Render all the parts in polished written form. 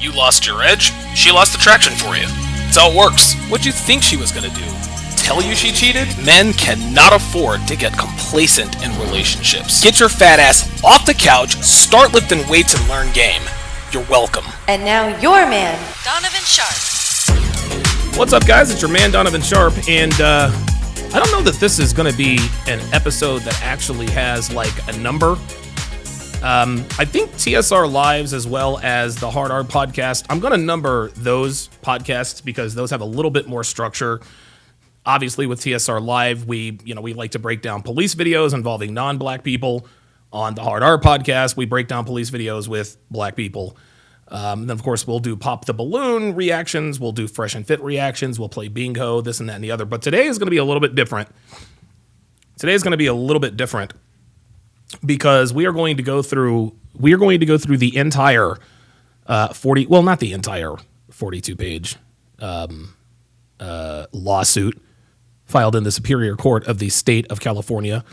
You lost your edge, she lost attraction for you. That's how it works. What'd you think she was gonna do? Tell you she cheated? Men cannot afford to get complacent in relationships. Get your fat ass off the couch, start lifting weights, and learn game. You're welcome. And now your man, Donovan Sharpe. What's up, guys? It's your man, Donovan Sharpe, and I don't know that this is going to be an episode that actually has, like, a number. I think TSR Lives as well as the Hard R podcast, I'm going to number those podcasts because those have a little bit more structure. Obviously, with TSR Live, we like to break down police videos involving non-black people. On the Hard R podcast, we break down police videos with black people. Then, of course, we'll do Pop the Balloon reactions. We'll do Fresh and Fit reactions. We'll play bingo, this and that and the other. But today is going to be a little bit different. Because we are going to go through the entire 42-page lawsuit filed in the Superior Court of the State of California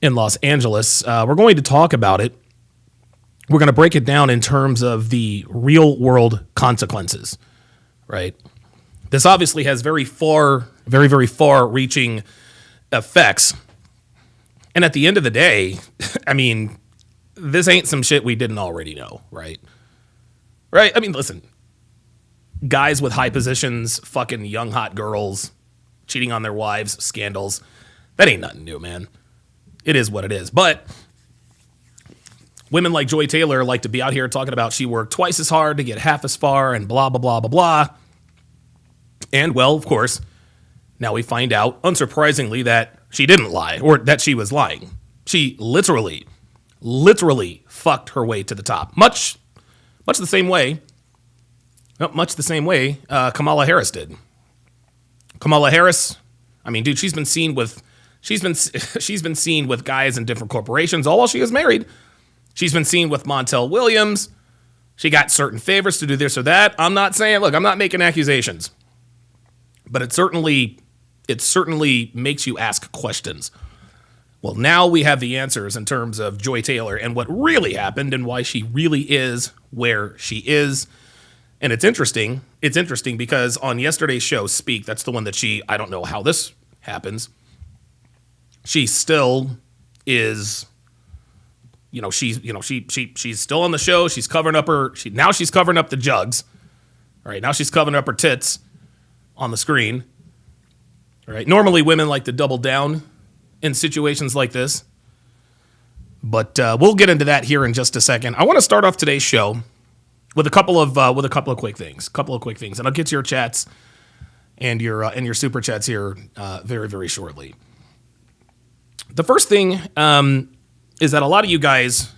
in Los Angeles. We're going to talk about it. We're going to break it down in terms of the real world consequences, right? This obviously has very, very far reaching effects. And at the end of the day, I mean, this ain't some shit we didn't already know, right? Right? I mean, listen, guys with high positions, fucking young hot girls, cheating on their wives, scandals, that ain't nothing new, man. It is what it is. But women like Joy Taylor like to be out here talking about she worked twice as hard to get half as far and blah, blah, blah, blah, blah. And, well, of course, now we find out, unsurprisingly, that she didn't lie or that she was lying. She literally fucked her way to the top. Much the same way Kamala Harris did. Kamala Harris, I mean, dude, she's been seen with guys in different corporations all while she is married. She's been seen with Montel Williams. She got certain favors to do this or that. I'm not making accusations. But it certainly makes you ask questions. Well, now we have the answers in terms of Joy Taylor and what really happened and why she really is where she is. And it's interesting. It's interesting because on yesterday's show, Speak, that's the one that I don't know how this happens. She still is, she's still on the show. She's covering up she's covering up the jugs. All right. Now she's covering up her tits on the screen. All right. Normally women like to double down in situations like this, but we'll get into that here in just a second. I want to start off today's show with a couple of quick things, and I'll get to your chats and your super chats here very, very shortly. The first thing is that a lot of you guys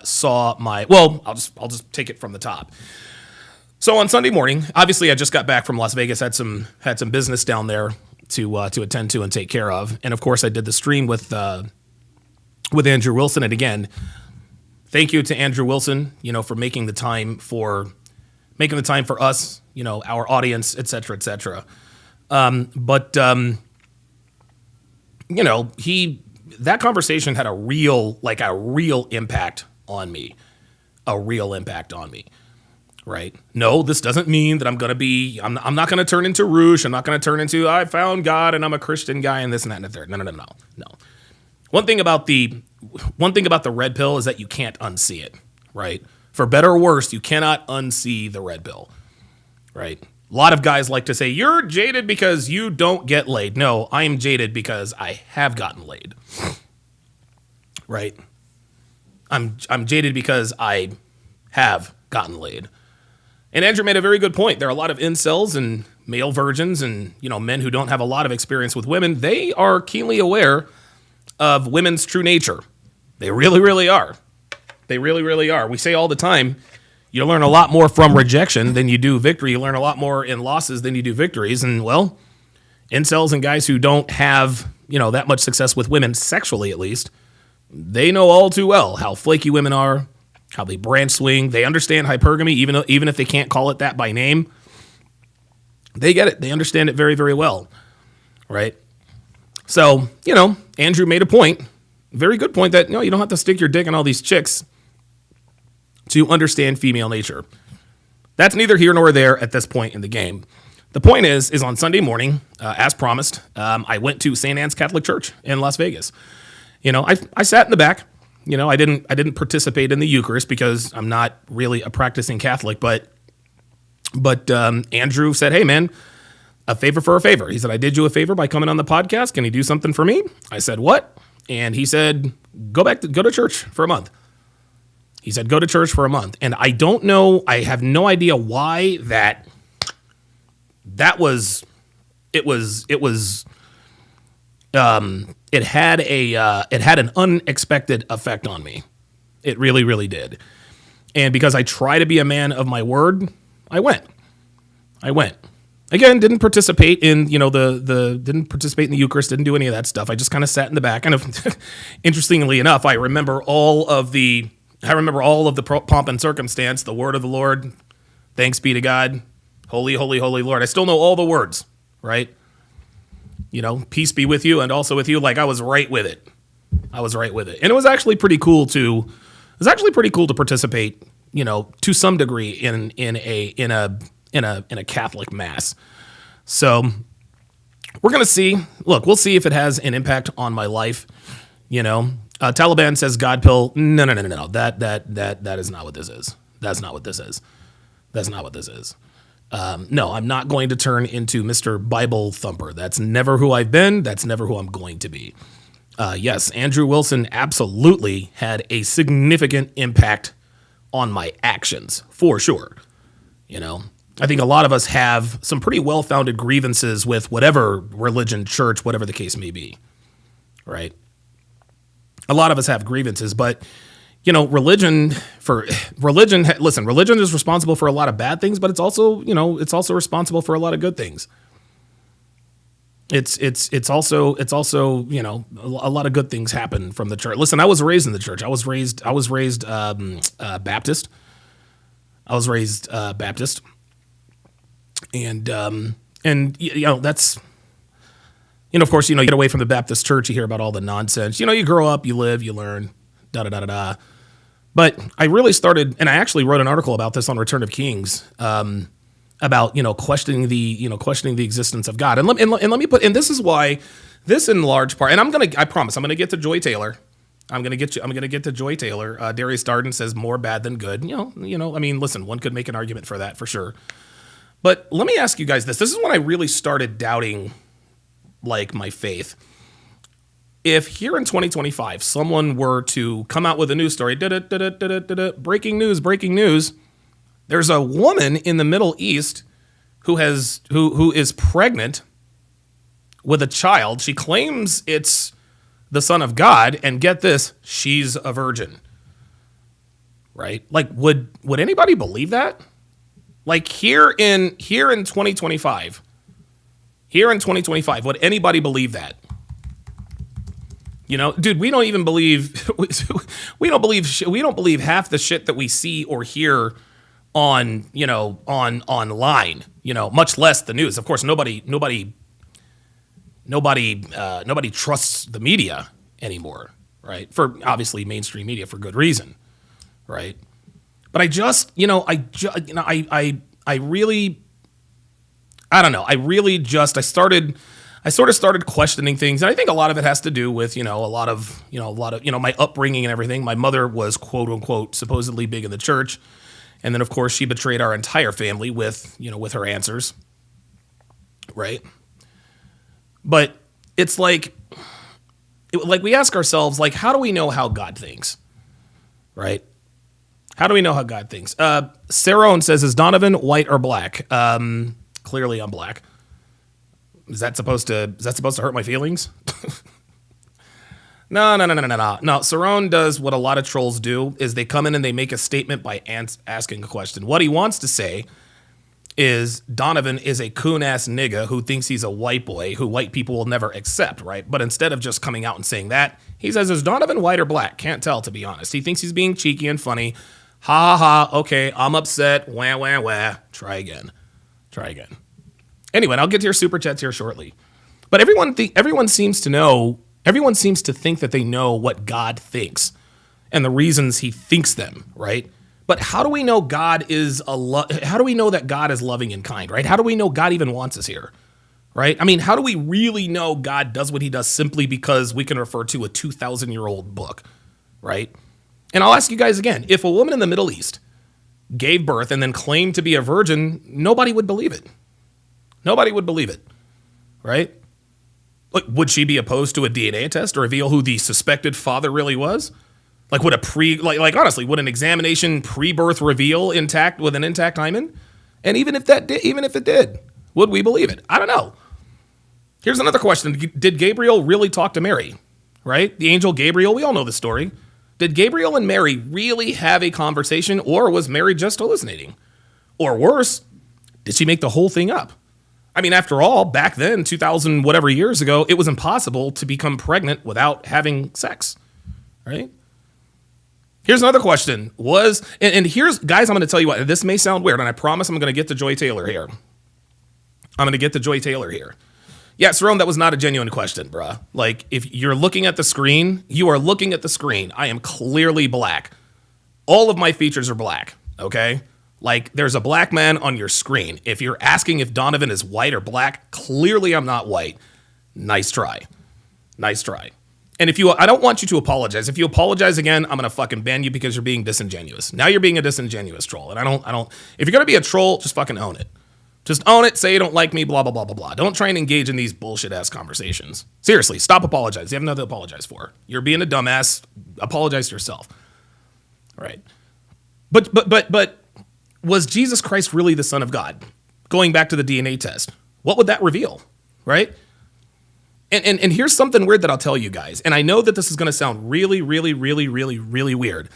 saw I'll just take it from the top. So on Sunday morning, obviously I just got back from Las Vegas, had some business down there to attend to and take care of, and of course I did the stream with Andrew Wilson. And again, thank you to Andrew Wilson, for making the time for us, our audience, et cetera, et cetera. That conversation had a real impact on me, right? No, this doesn't mean that I'm not going to turn into Roosh. I'm not going to turn into, I found God and I'm a Christian guy and this and that and the third. No. One thing about the red pill is that you can't unsee it, right? For better or worse, you cannot unsee the red pill, right? A lot of guys like to say, you're jaded because you don't get laid. No, I'm jaded because I have gotten laid, right? I'm jaded because I have gotten laid. And Andrew made a very good point. There are a lot of incels and male virgins and, men who don't have a lot of experience with women. They are keenly aware of women's true nature. They really, really are. They really, really are. We say all the time, you learn a lot more from rejection than you do victory. You learn a lot more in losses than you do victories. And, well, incels and guys who don't have, that much success with women, sexually at least, they know all too well how flaky women are, how they branch swing. They understand hypergamy, even if they can't call it that by name. They get it. They understand it very, very well, right? So, Andrew made a point, very good point, that you don't have to stick your dick in all these chicks to understand female nature. that's neither here nor there at this point in the game. The point is on Sunday morning, as promised, I went to St. Anne's Catholic Church in Las Vegas. I sat in the back. I didn't participate in the Eucharist because I'm not really a practicing Catholic, but Andrew said, "Hey man, a favor for a favor." He said, "I did you a favor by coming on the podcast. Can you do something for me?" I said, "What?" And he said, go to church for a month. He said, go to church for a month. And I don't know, I have no idea why that was, it had an unexpected effect on me. It really, really did. And because I try to be a man of my word, I went. Again, didn't participate in, didn't participate in the Eucharist, didn't do any of that stuff. I just kind of sat in the back. And interestingly enough, I remember all of the pomp and circumstance, the word of the Lord, thanks be to God, holy, holy, holy Lord. I still know all the words, right? Peace be with you and also with you. Like I was right with it. And it was actually pretty cool to participate, to some degree in a Catholic mass. So we're going to see. Look, we'll see if it has an impact on my life. Taliban says God pill. No. That is not what this is. That's not what this is. No, I'm not going to turn into Mr. Bible Thumper. That's never who I've been. That's never who I'm going to be. Yes, Andrew Wilson absolutely had a significant impact on my actions, for sure. I think a lot of us have some pretty well-founded grievances with whatever religion, church, whatever the case may be, right? A lot of us have grievances, but religion is responsible for a lot of bad things, but it's also responsible for a lot of good things. It's also a lot of good things happen from the church. Listen, I was raised in the church. I was raised Baptist. And that's, of course, you get away from the Baptist church, you hear about all the nonsense. You grow up, you live, you learn, da-da-da-da-da. But I really started, and I actually wrote an article about this on Return of Kings, about, questioning the existence of God. And let me put, and this is why, this in large part, and I promise, I'm going to get to Joy Taylor. I'm going to get to Joy Taylor. Darius Darden says more bad than good. Listen, one could make an argument for that for sure. But let me ask you guys this. This is when I really started doubting, my faith. If here in 2025, someone were to come out with a news story, breaking news, there's a woman in the Middle East who is pregnant with a child. She claims it's the Son of God, and get this, she's a virgin. Right? Would anybody believe that? Here in 2025, would anybody believe that? Dude, we don't even believe, we don't believe half the shit that we see or hear online, much less the news. Of course, nobody trusts the media anymore, right? For obviously mainstream media for good reason, right? But I sort of started questioning things. And I think a lot of it has to do with, a lot of my upbringing and everything. My mother was quote unquote supposedly big in the church. And then of course she betrayed our entire family with her answers. Right. But it's we ask ourselves, how do we know how God thinks? Right. How do we know how God thinks? Sarone says, is Donovan white or black? Clearly I'm black. Is that supposed to hurt my feelings? No. Sarone does what a lot of trolls do, is they come in and they make a statement by asking a question. What he wants to say is Donovan is a coon-ass nigga who thinks he's a white boy who white people will never accept, right? But instead of just coming out and saying that, he says, is Donovan white or black? Can't tell, to be honest. He thinks he's being cheeky and funny. Ha ha, okay, I'm upset. Wah, wah, wah. Try again. Anyway, I'll get to your super chats here shortly. But everyone seems to think that they know what God thinks and the reasons he thinks them, right? But how do we know God is how do we know that God is loving and kind, right? How do we know God even wants us here, right? I mean, how do we really know God does what he does simply because we can refer to a 2,000-year-old book, right? And I'll ask you guys again, if a woman in the Middle East gave birth and then claimed to be a virgin, nobody would believe it. Nobody would believe it, right? Like, would she be opposed to a DNA test to reveal who the suspected father really was? Like, would honestly, would an examination pre-birth reveal with an intact hymen? And even if it did, would we believe it? I don't know. Here's another question. Did Gabriel really talk to Mary? Right? The angel Gabriel, we all know the story. Did Gabriel and Mary really have a conversation, or was Mary just hallucinating? Or worse, did she make the whole thing up? I mean, after all, back then, 2,000 whatever years ago, it was impossible to become pregnant without having sex, right? Here's another question. And here's, guys, I'm going to tell you what, this may sound weird, and I promise I'm going to get to Joy Taylor here. Yeah, Cerrone, that was not a genuine question, bruh. Like, if you're looking at the screen, you are looking at the screen. I am clearly black. All of my features are black, okay? Like, there's a black man on your screen. If you're asking if Donovan is white or black, clearly I'm not white. Nice try. And I don't want you to apologize. If you apologize again, I'm gonna fucking ban you because you're being disingenuous. Now you're being a disingenuous troll, and I don't. If you're gonna be a troll, just fucking own it. Just own it. Say you don't like me. Blah blah blah blah blah. Don't try and engage in these bullshit ass conversations. Seriously, stop apologizing. You have nothing to apologize for. You're being a dumbass. Apologize to yourself. All right. But was Jesus Christ really the Son of God? Going back to the DNA test, what would that reveal? Right? And here's something weird that I'll tell you guys. And I know that this is going to sound really, really, really, really, really weird.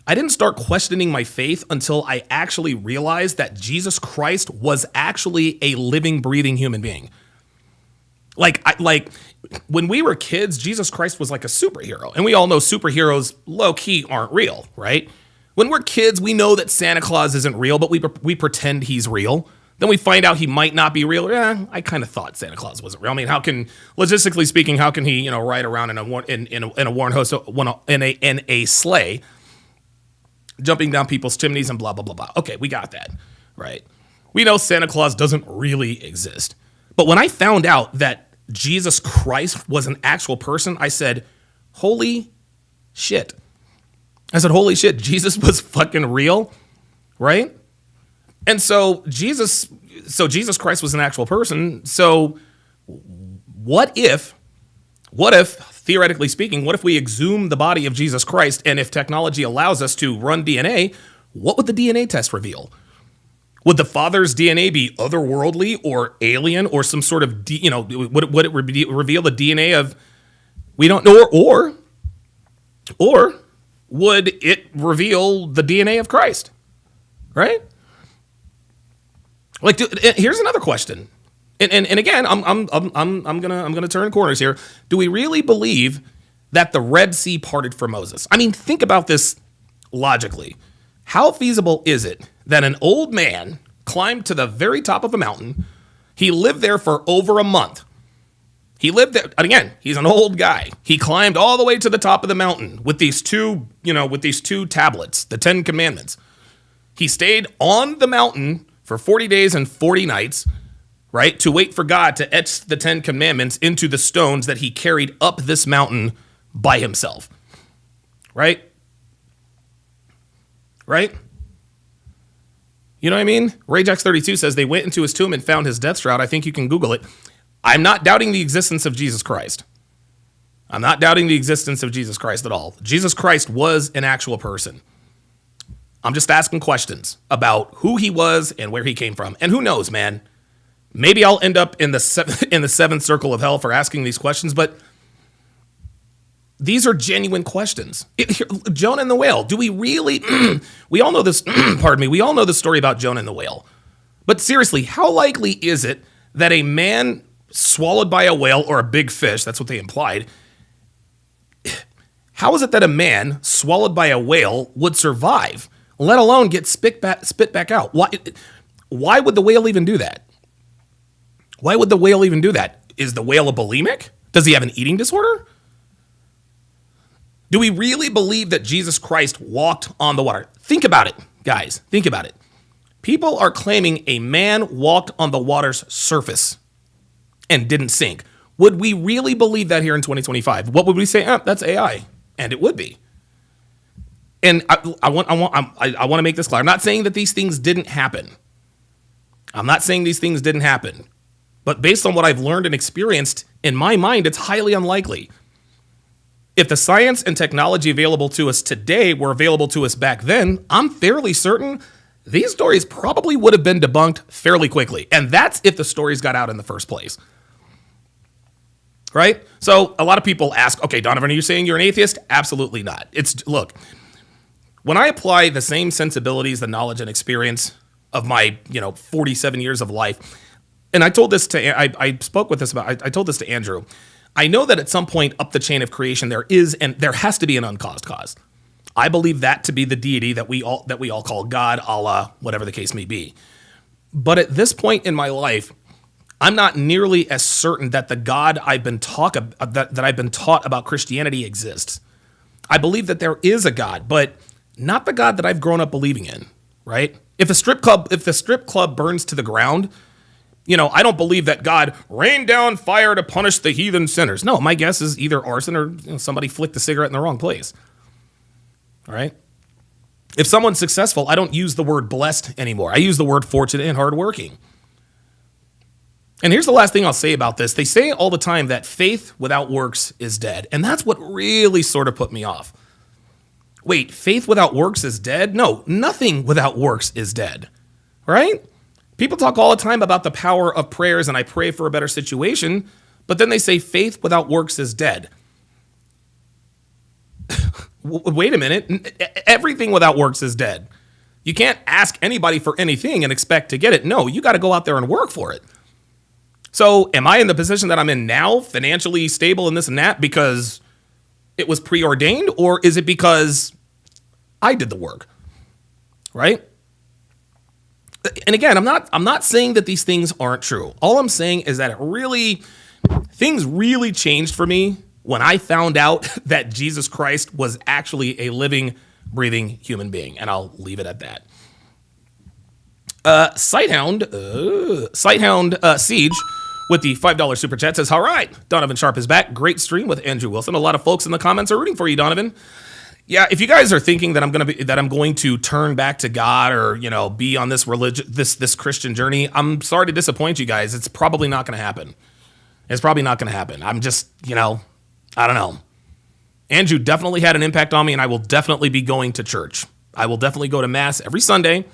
I didn't start questioning my faith until I actually realized that Jesus Christ was actually a living, breathing human being. Like when we were kids, Jesus Christ was like a superhero. And we all know superheroes low-key aren't real, right? When we're kids, we know that Santa Claus isn't real, but we pretend he's real. Then we find out he might not be real. I kind of thought Santa Claus wasn't real. I mean, logistically speaking, how can he, ride around in a worn horse, in a sleigh, jumping down people's chimneys and blah blah blah blah? Okay, we got that, right? We know Santa Claus doesn't really exist. But when I found out that Jesus Christ was an actual person, I said, "Holy shit!" Holy shit, Jesus was fucking real, right? And so Jesus Christ was an actual person. So what if, theoretically speaking, what if we exhume the body of Jesus Christ, and if technology allows us to run DNA, what would the DNA test reveal? Would the Father's DNA be otherworldly or alien or some sort of, would it reveal the DNA of, we don't know, or would it reveal the DNA of Christ, right? Like, here's another question, and again, I'm gonna turn corners here. Do we really believe that the Red Sea parted for Moses? I mean, think about this logically. How feasible is it that an old man climbed to the very top of a mountain? He lived there for over a month. He lived there, and again, he's an old guy. He climbed all the way to the top of the mountain with these two tablets, the 10 Commandments. He stayed on the mountain for 40 days and 40 nights, right, to wait for God to etch the 10 Commandments into the stones that he carried up this mountain by himself, right? Right? You know what I mean? RageX32 says they went into his tomb and found his death shroud. I think you can Google it. I'm not doubting the existence of Jesus Christ. I'm not doubting the existence of Jesus Christ at all. Jesus Christ was an actual person. I'm just asking questions about who he was and where he came from. And who knows, man? Maybe I'll end up in the seventh circle of hell for asking these questions, but these are genuine questions. Jonah and the whale. Do we really? We all know this. Pardon me. We all know the story about Jonah and the whale. But seriously, how likely is it that a man swallowed by a whale or a big fish, that's what they implied, how is it that a man swallowed by a whale would survive, let alone get spit back out? Why would the whale even do that? Why would the whale even do that? Is the whale a bulimic? Does he have an eating disorder? Do we really believe that Jesus Christ walked on the water? Think about it. Guys, think about it. People are claiming a man walked on the water's surface and didn't sink. Would we really believe that here in 2025? What would we say? That's AI. And it would be. And I want to make this clear. I'm not saying that these things didn't happen. But based on what I've learned and experienced, in my mind, it's highly unlikely. If the science and technology available to us today were available to us back then, I'm fairly certain these stories probably would have been debunked fairly quickly. And that's if the stories got out in the first place. Right? So a lot of people ask, okay, Donovan, are you saying you're an atheist? Absolutely not. Look, when I apply the same sensibilities, the knowledge and experience of my, 47 years of life, and I told this to, I spoke with this about, I told this to Andrew. I know that at some point up the chain of creation, there has to be an uncaused cause. I believe that to be the deity that we all call God, Allah, whatever the case may be. But at this point in my life, I'm not nearly as certain that the God I've been taught about Christianity exists. I believe that there is a God, but not the God that I've grown up believing in, right? If the strip club burns to the ground, I don't believe that God rained down fire to punish the heathen sinners. No, my guess is either arson or somebody flicked the cigarette in the wrong place. All right? If someone's successful, I don't use the word blessed anymore. I use the word fortunate and hardworking. And here's the last thing I'll say about this. They say all the time that faith without works is dead. And that's what really sort of put me off. Wait, faith without works is dead? No, nothing without works is dead. Right? People talk all the time about the power of prayers and I pray for a better situation, but then they say faith without works is dead. Wait a minute. Everything without works is dead. You can't ask anybody for anything and expect to get it. No, you got to go out there and work for it. So am I in the position that I'm in now, financially stable and this and that because it was preordained, or is it because I did the work? Right? And again, I'm not saying that these things aren't true. All I'm saying is that things really changed for me when I found out that Jesus Christ was actually a living, breathing human being. And I'll leave it at that. Sighthound Siege with the $5 super chat says, all right, Donovan Sharpe is back. Great stream with Andrew Wilson. A lot of folks in the comments are rooting for you, Donovan. Yeah, if you guys are thinking that I'm going to turn back to God or, be on this this Christian journey, I'm sorry to disappoint you guys. It's probably not going to happen. I'm just, I don't know. Andrew definitely had an impact on me, and I will definitely be going to church. I will definitely go to mass every Sunday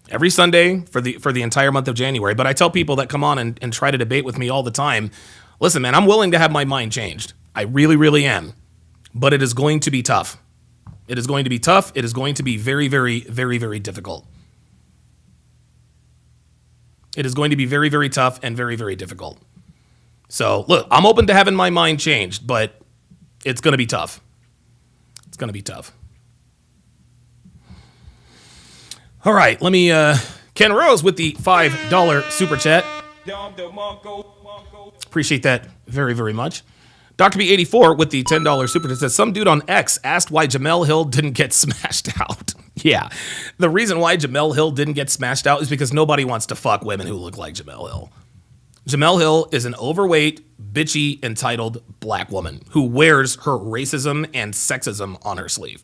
for the entire month of January. But I tell people that come on and try to debate with me all the time, listen, man, I'm willing to have my mind changed. I really, really am. But it is going to be tough. It is going to be tough. It is going to be very, very, very, very difficult. It is going to be very, very tough and very, very difficult. So, look, I'm open to having my mind changed, but it's going to be tough. It's going to be tough. All right, let me, Ken Rose with the $5 super chat. Appreciate that very, very much. Dr. B84 with the $10 super chat says, some dude on X asked why Jamel Hill didn't get smashed out. Yeah, the reason why Jamel Hill didn't get smashed out is because nobody wants to fuck women who look like Jamel Hill. Jamel Hill is an overweight, bitchy, entitled black woman who wears her racism and sexism on her sleeve.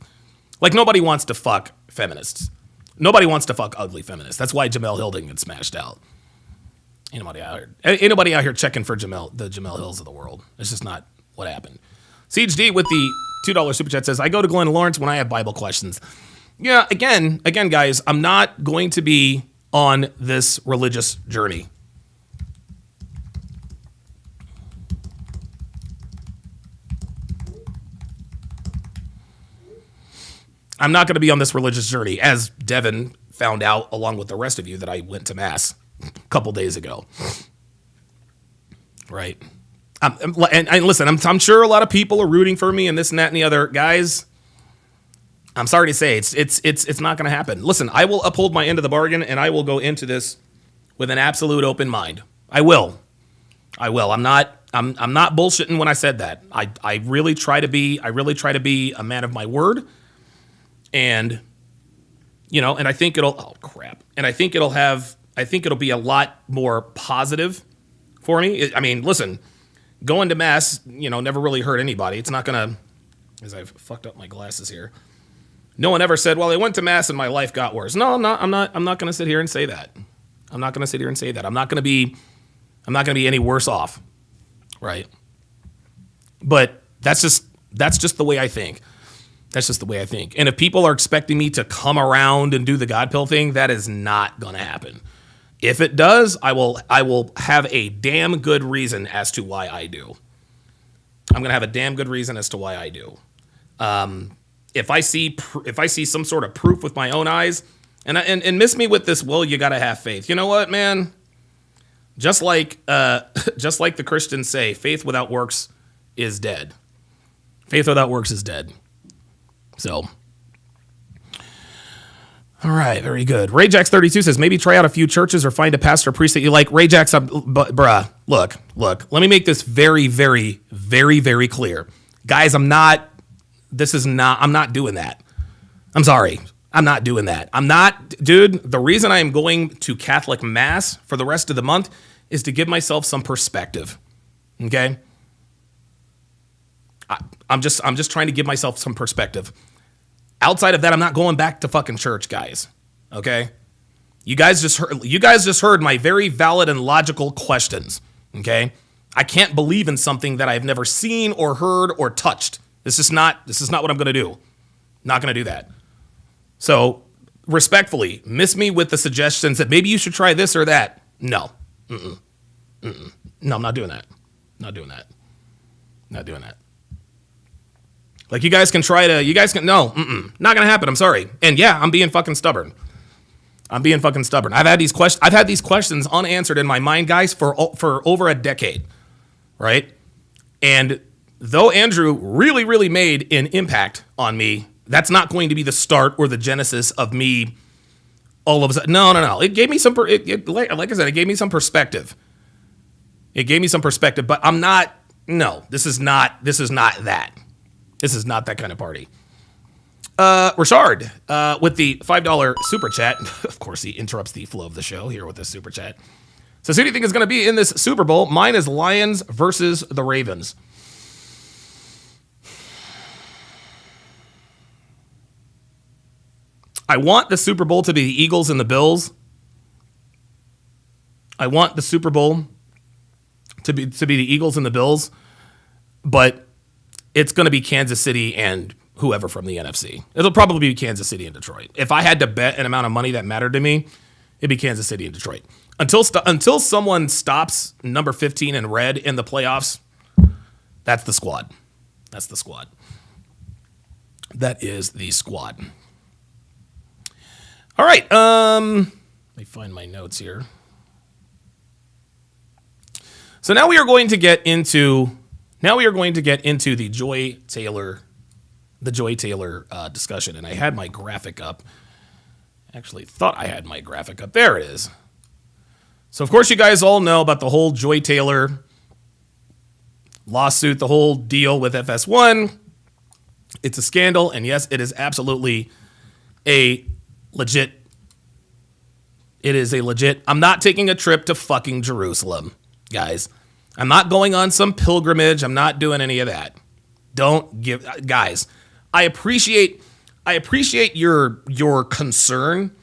Like, nobody wants to fuck feminists. Nobody wants to fuck ugly feminists. That's why Jamel Hill didn't get smashed out. Ain't nobody out here checking for the Jamel Hills of the world. It's just not what happened. Siege D with the $2 super chat says, I go to Glenn Lawrence when I have Bible questions. Yeah, again, guys, I'm not going to be on this religious journey. I'm not going to be on this religious journey, as Devin found out, along with the rest of you, that I went to Mass a couple days ago. Right. And listen, I'm sure a lot of people are rooting for me and this and that and the other. Guys, I'm sorry to say, it's not going to happen. Listen, I will uphold my end of the bargain, and I will go into this with an absolute open mind. I will. I'm not bullshitting when I said that. I really try to be a man of my word. And, And I think and I think it'll be a lot more positive for me. I mean, listen, going to mass, never really hurt anybody. It's not gonna, as I've fucked up my glasses here. No one ever said, well, I went to mass and my life got worse. No, I'm not gonna sit here and say that. I'm not gonna be any worse off. Right. But that's just the way I think. That's just the way I think. And if people are expecting me to come around and do the God pill thing, that is not going to happen. If it does, I will have a damn good reason as to why I do. I'm going to have a damn good reason as to why I do. If I see some sort of proof with my own eyes, and miss me with this, well, you got to have faith. You know what, man? Just like the Christians say, faith without works is dead. Faith without works is dead. So, all right, very good. RayJax32 says, maybe try out a few churches or find a pastor or priest that you like. RayJax, look. Let me make this very, very, very, very clear. Guys, I'm not doing that. I'm sorry. I'm not doing that. Dude, the reason I am going to Catholic Mass for the rest of the month is to give myself some perspective. Okay? I'm just trying to give myself some perspective. Outside of that, I'm not going back to fucking church, guys. Okay? You guys just heard my very valid and logical questions. Okay? I can't believe in something that I've never seen or heard or touched. This is not what I'm going to do. Not going to do that. So, respectfully, miss me with the suggestions that maybe you should try this or that. No. No, I'm not doing that. Not doing that. Like, you guys can, no, not going to happen. I'm sorry. And yeah, I'm being fucking stubborn. I've had these questions unanswered in my mind, guys, for over a decade, right? And though Andrew really, really made an impact on me, that's not going to be the start or the genesis of me all of a sudden. No. It gave me some, like I said, it gave me some perspective. But I'm not, no, this is not that. This is not that kind of party. Richard, with the $5 super chat. Of course, he interrupts the flow of the show here with this super chat. So, who do you think is going to be in this Super Bowl? Mine is Lions versus the Ravens. I want the Super Bowl to be the Eagles and the Bills. I want the Super Bowl to be the Eagles and the Bills, but it's going to be Kansas City and whoever from the NFC. It'll probably be Kansas City and Detroit. If I had to bet an amount of money that mattered to me, it'd be Kansas City and Detroit. Until someone stops number 15 in red in the playoffs, that's the squad. That is the squad. All right. Let me find my notes here. So now we are going to get into the Joy Taylor discussion, and I had my graphic up. Actually, thought I had my graphic up. There it is. So, of course, you guys all know about the whole Joy Taylor lawsuit, the whole deal with FS1. It's a scandal, and yes, it is absolutely a legit. I'm not taking a trip to fucking Jerusalem, guys. I'm not going on some pilgrimage. I'm not doing any of that. Guys, I appreciate your concern,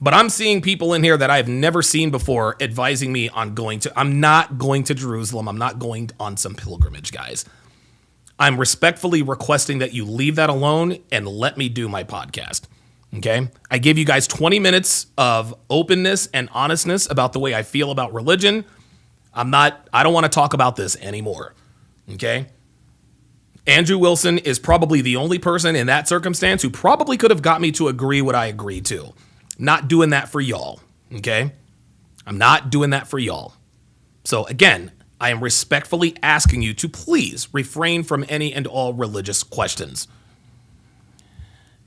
but I'm seeing people in here that I've never seen before advising me on I'm not going to Jerusalem. I'm not going on some pilgrimage, guys. I'm respectfully requesting that you leave that alone and let me do my podcast. Okay? I gave you guys 20 minutes of openness and honestness about the way I feel about religion. I don't want to talk about this anymore. Okay? Andrew Wilson is probably the only person in that circumstance who probably could have got me to agree what I agreed to. Not doing that for y'all. Okay? I'm not doing that for y'all. So again, I am respectfully asking you to please refrain from any and all religious questions.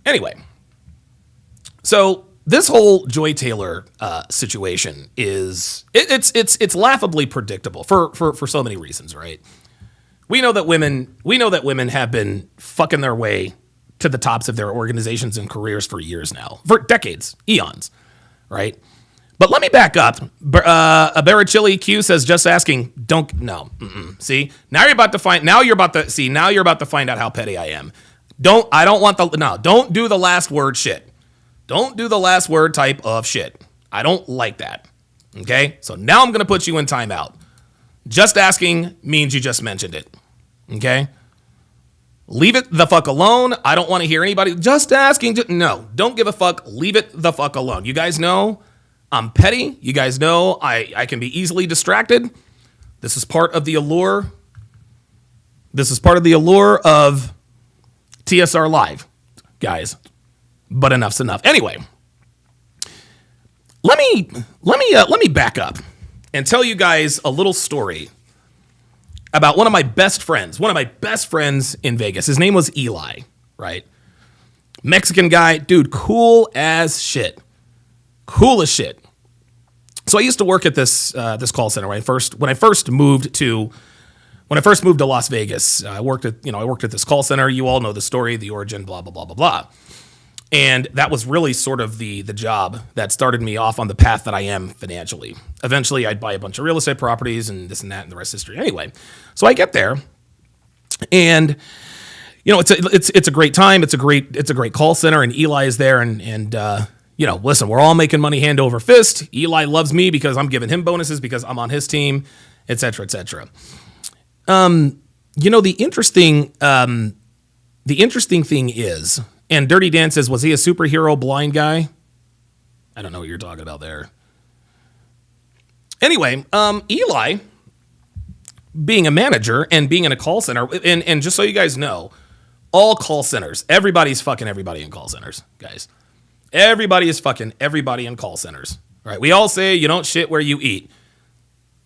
Anyway, so this whole Joy Taylor situation is it's laughably predictable for so many reasons, right? We know that women have been fucking their way to the tops of their organizations and careers for years now, for decades, eons, right? But let me back up. A Barachili Q says, just asking, don't, no. See, now you're about to find out how petty I am. Don't do the last word shit. Don't do the last word type of shit. I don't like that. Okay? So now I'm going to put you in timeout. Just asking means you just mentioned it. Okay? Leave it the fuck alone. I don't want to hear anybody just asking. No, don't give a fuck. Leave it the fuck alone. You guys know I'm petty. You guys know I can be easily distracted. This is part of the allure. This is part of the allure of TSR Live, guys. But enough's enough. Anyway, let me back up and tell you guys a little story about one of my best friends in Vegas. His name was Eli, right? Mexican guy, dude, cool as shit. Cool as shit. So I used to work at this call center when I first moved to Las Vegas. I worked at this call center. You all know the story, the origin, blah blah blah blah blah. And that was really sort of the job that started me off on the path that I am financially. Eventually, I'd buy a bunch of real estate properties and this and that, and the rest is history. Anyway, so I get there, and it's a great time. It's a great call center, and Eli is there, and listen, we're all making money hand over fist. Eli loves me because I'm giving him bonuses because I'm on his team, et cetera, et cetera. The interesting thing is. And Dirty Dan says, was he a superhero blind guy? I don't know what you're talking about there. Anyway, Eli, being a manager and being in a call center, and just so you guys know, all call centers, everybody's fucking everybody in call centers, guys. Everybody is fucking everybody in call centers, right? We all say you don't shit where you eat.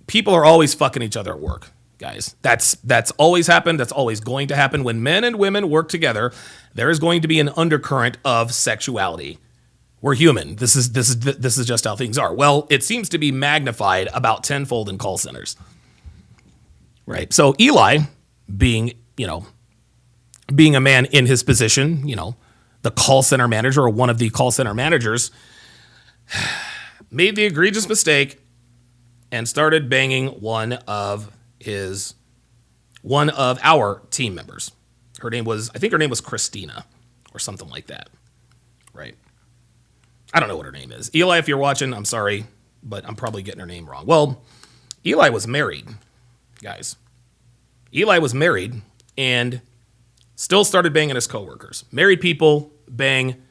People are always fucking each other at work, guys. That's always happened. That's always going to happen. When men and women work together, there is going to be an undercurrent of sexuality. We're human. This is just how things are. Well, it seems to be magnified about tenfold in call centers. Right. So Eli, being a man in his position, the call center manager or one of the call center managers, made the egregious mistake and started banging one of our team members. I think her name was Christina or something like that. Right. I don't know what her name is. Eli, if you're watching, I'm sorry, but I'm probably getting her name wrong. Well, Eli was married, guys. Eli was married and still started banging his coworkers. Married people bang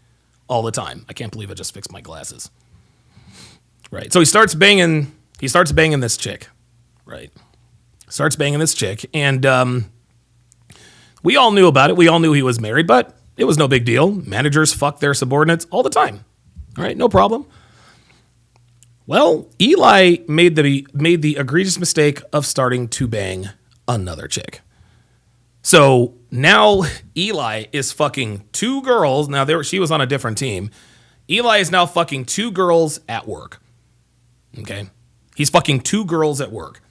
all the time. I can't believe I just fixed my glasses. Right. So he starts banging this chick. Right. Starts banging this chick, and we all knew about it. We all knew he was married, but it was no big deal. Managers fuck their subordinates all the time. All right, no problem. Well, Eli made the egregious mistake of starting to bang another chick. So now Eli is fucking two girls. Now she was on a different team. Eli is now fucking two girls at work. Okay? He's fucking two girls at work.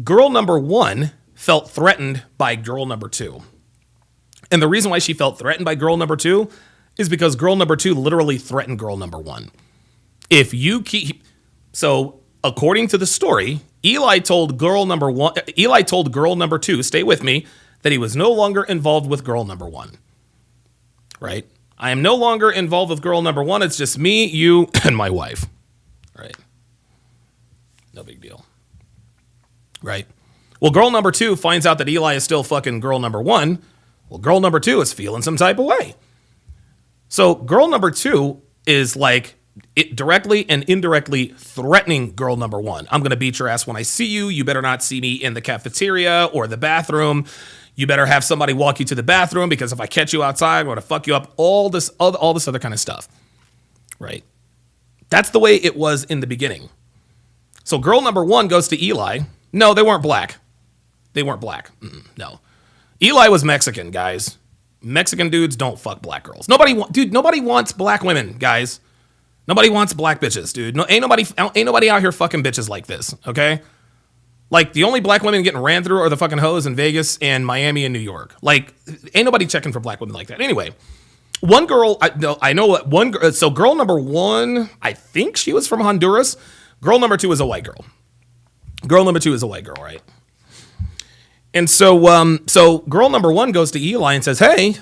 Girl number one felt threatened by girl number two. And the reason why she felt threatened by girl number two is because girl number two literally threatened girl number one. So according to the story, Eli told girl number two, stay with me, that he was no longer involved with girl number one. Right? I am no longer involved with girl number one. It's just me, you, and my wife. Right? No big deal. Right? Well, girl number two finds out that Eli is still fucking girl number one. Well, girl number two is feeling some type of way. So girl number two is like directly and indirectly threatening girl number one. I'm going to beat your ass when I see you. You better not see me in the cafeteria or the bathroom. You better have somebody walk you to the bathroom because if I catch you outside, I'm going to fuck you up. All this other kind of stuff. Right? That's the way it was in the beginning. So girl number one goes to Eli. No, they weren't black. No. Eli was Mexican, guys. Mexican dudes don't fuck black girls. Nobody wants black women, guys. Nobody wants black bitches, dude. No, ain't nobody out here fucking bitches like this, okay? Like, the only black women getting ran through are the fucking hoes in Vegas and Miami and New York. Like, ain't nobody checking for black women like that. Anyway, one girl, I know what one girl, so girl number one, I think she was from Honduras. Girl number two is a white girl. Girl number two is a white girl, right? And so girl number one goes to Eli and says, hey,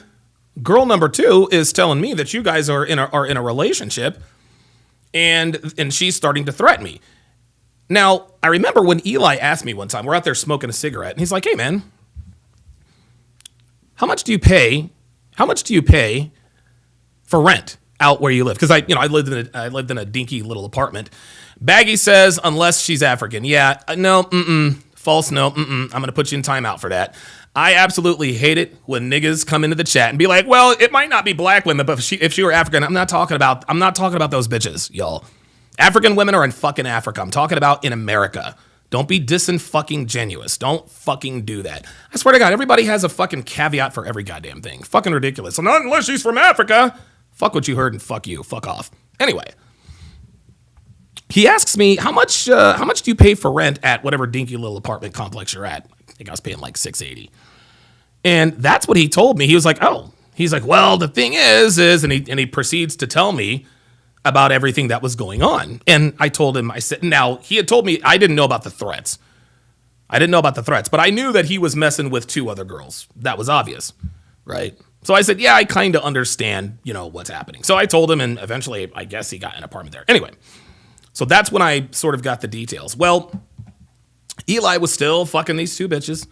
girl number two is telling me that you guys are in a relationship, and she's starting to threaten me. Now, I remember when Eli asked me one time, we're out there smoking a cigarette, and he's like, hey, man, how much do you pay for rent out where you live? Because I lived in a dinky little apartment. Baggy says, unless she's African. Yeah, no, false, no, I'm going to put you in timeout for that. I absolutely hate it when niggas come into the chat and be like, well, it might not be black women, but if she were African, I'm not talking about those bitches, y'all. African women are in fucking Africa. I'm talking about in America. Don't be disinfucking-genuous. Don't fucking do that. I swear to God, everybody has a fucking caveat for every goddamn thing. Fucking ridiculous. So not unless she's from Africa. Fuck what you heard and fuck you. Fuck off. Anyway, he asks me, how much do you pay for rent at whatever dinky little apartment complex you're at? I think I was paying like $680. And that's what he told me. He was like, oh. He's like, well, the thing is, and he proceeds to tell me about everything that was going on. And I told him, I said, now, he had told me I didn't know about the threats. But I knew that he was messing with two other girls. That was obvious, right? So I said, yeah, I kind of understand, what's happening. So I told him, and eventually, I guess he got an apartment there. Anyway, so that's when I sort of got the details. Well, Eli was still fucking these two bitches.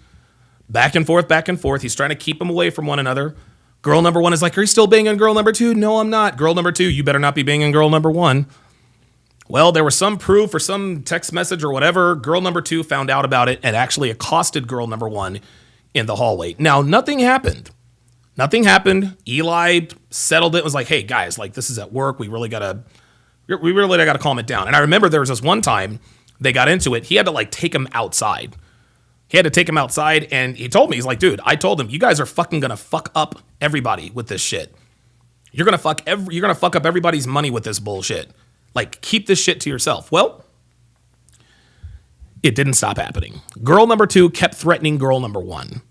Back and forth. He's trying to keep them away from one another. Girl number one is like, are you still banging girl number two? No, I'm not. Girl number two, you better not be banging girl number one. Well, there was some proof or some text message or whatever. Girl number two found out about it and actually accosted girl number one in the hallway. Now, nothing happened. Eli settled it. Was like, hey, guys, like, this is at work. We really gotta calm it down. And I remember there was this one time they got into it. He had to, like, take him outside. And he told me, he's like, dude, I told him, you guys are fucking gonna fuck up everybody with this shit. You're gonna fuck up everybody's money with this bullshit. Like, keep this shit to yourself. Well, it didn't stop happening. Girl number two kept threatening girl number one.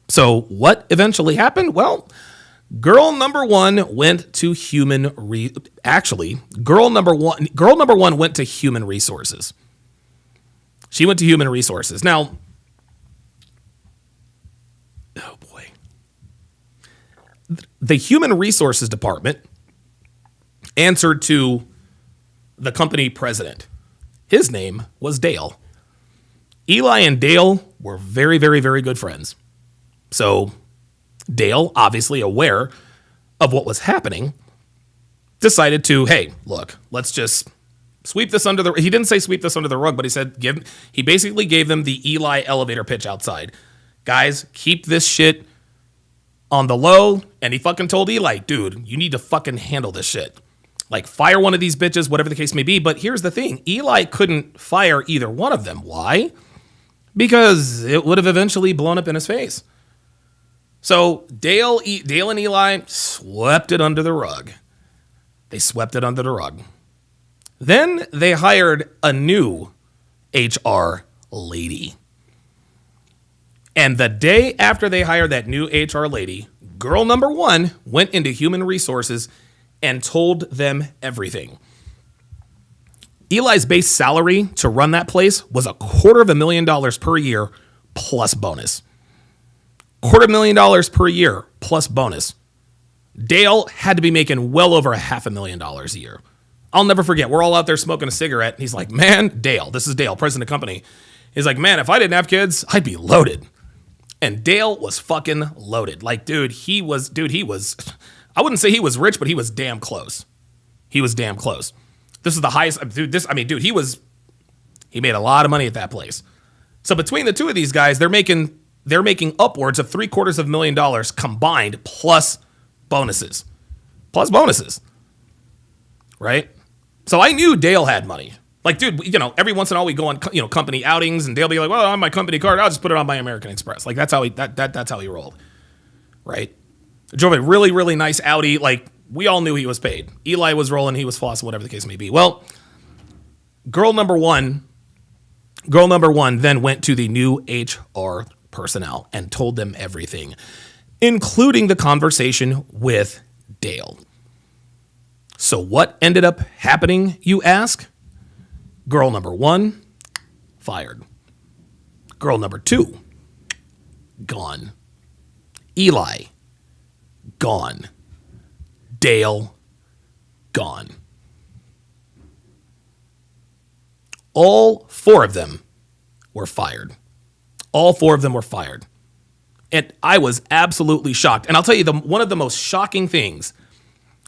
So what eventually happened? Well, girl number one went to girl number one went to human resources. She went to human resources. Now, oh boy. The human resources department answered to the company president. His name was Dale. Eli and Dale were very, very, very good friends. So Dale, obviously aware of what was happening, decided to, hey, look, let's just sweep this under the, he didn't say sweep this under the rug, but he said, he basically gave them the Eli elevator pitch outside. Guys, keep this shit on the low. And he fucking told Eli, dude, you need to fucking handle this shit. Like, fire one of these bitches, whatever the case may be. But here's the thing. Eli couldn't fire either one of them. Why? Because it would have eventually blown up in his face. So Dale and Eli swept it under the rug. They swept it under the rug. Then they hired a new HR lady. And the day after they hired that new HR lady, girl number one went into human resources and told them everything. Eli's base salary to run that place was $250,000 per year plus bonus. $250,000 per year plus bonus. Dale had to be making well over $500,000 a year. I'll never forget. We're all out there smoking a cigarette. And he's like, man, Dale, this is Dale, president of the company. He's like, man, if I didn't have kids, I'd be loaded. And Dale was fucking loaded. Like, he was, I wouldn't say he was rich, but he was damn close. This is the highest, he made a lot of money at that place. So between the two of these guys, they're making upwards of $750,000 combined plus bonuses. Right? So I knew Dale had money. Like, dude, every once in a while we go on, company outings, and Dale be like, well, on my company card, I'll just put it on my American Express. Like, that's how he rolled. Right? Drove a really, really nice Audi. Like, we all knew he was paid. Eli was rolling, he was flossing, whatever the case may be. Well, girl number one Girl number one then went to the new HR personnel and told them everything, including the conversation with Dale. So what ended up happening, you ask? Girl number one, fired. Girl number two, gone. Eli, gone. Dale, gone. All four of them were fired. All four of them were fired. And I was absolutely shocked. And I'll tell you, one of the most shocking things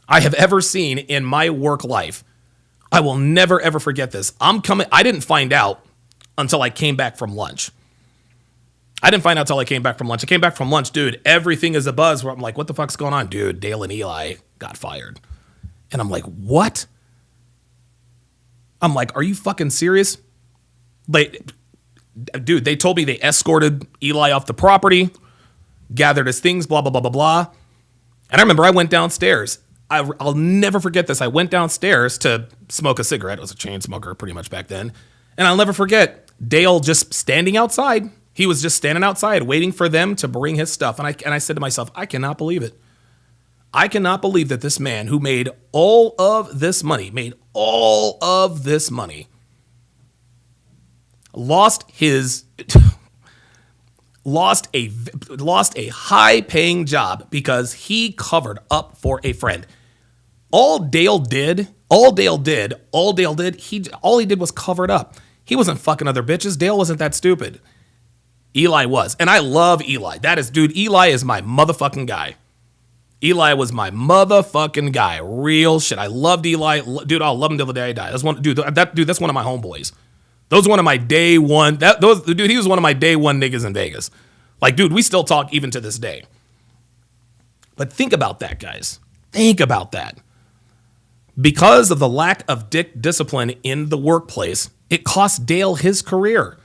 I have ever seen in my work life, I will never, ever forget this. I didn't find out until I came back from lunch. I came back from lunch, dude, everything is a buzz where I'm like, what the fuck's going on? Dude, Dale and Eli got fired. And I'm like, what? I'm like, are you fucking serious? They told me they escorted Eli off the property, gathered his things, blah, blah, blah, blah, blah. And I remember I went downstairs. I'll never forget this. I went downstairs to smoke a cigarette. I was a chain smoker pretty much back then. And I'll never forget Dale just standing outside. He was just standing outside waiting for them to bring his stuff. And I said to myself, I cannot believe it. I cannot believe that this man who made all of this money, lost a high-paying job because he covered up for a friend. All he did was cover it up. He wasn't fucking other bitches. Dale wasn't that stupid. Eli was. And I love Eli. Eli is my motherfucking guy. Eli was my motherfucking guy. Real shit. I loved Eli. Dude, I'll love him till the day I die. That's one of my homeboys. Those are one of my day one. He was one of my day one niggas in Vegas. Like, dude, we still talk even to this day. But think about that, guys. Think about that. Because of the lack of discipline in the workplace, it cost Dale his career.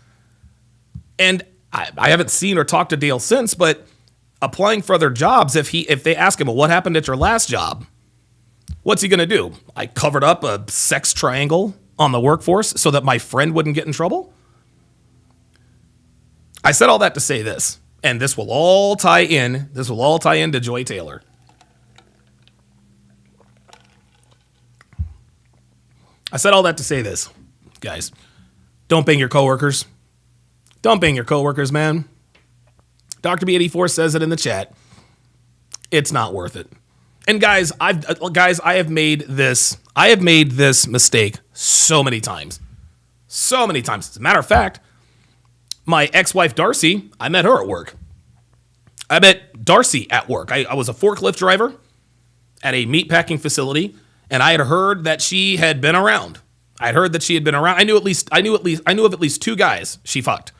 And I haven't seen or talked to Dale since, but applying for other jobs, if they ask him, well, what happened at your last job? What's he going to do? I covered up a sex triangle on the workforce so that my friend wouldn't get in trouble? I said all that to say this, and this will all tie in to Joy Taylor. I said all that to say this, guys. Don't bang your coworkers. Don't bang your coworkers, man. Dr. B84 says it in the chat. It's not worth it. And guys, I have made this mistake so many times. So many times. As a matter of fact, my ex-wife Darcy, I met her at work. I met Darcy at work. I was a forklift driver at a meatpacking facility, and I had heard that she had been around. I knew of at least two guys she fucked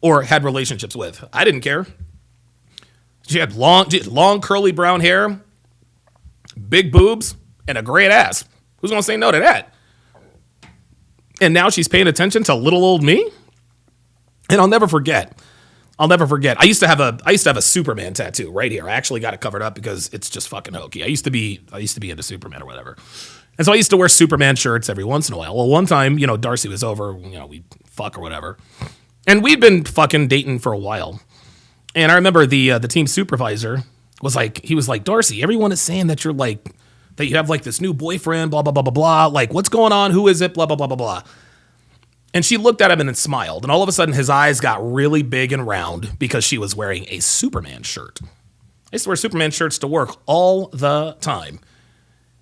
or had relationships with. I didn't care. She had long curly brown hair, big boobs, and a great ass. Who's gonna say no to that? And now she's paying attention to little old me. And I'll never forget. I used to have a Superman tattoo right here. I actually got it covered up because it's just fucking hokey. I used to be into Superman or whatever. And so I used to wear Superman shirts every once in a while. Well, one time, Darcy was over, we fuck or whatever. And we'd been fucking dating for a while. And I remember the team supervisor was like, Darcy, everyone is saying that that you have like this new boyfriend, blah, blah, blah, blah, blah. Like, what's going on? Who is it? Blah, blah, blah, blah, blah. And she looked at him and then smiled. And all of a sudden his eyes got really big and round because she was wearing a Superman shirt. I used to wear Superman shirts to work all the time.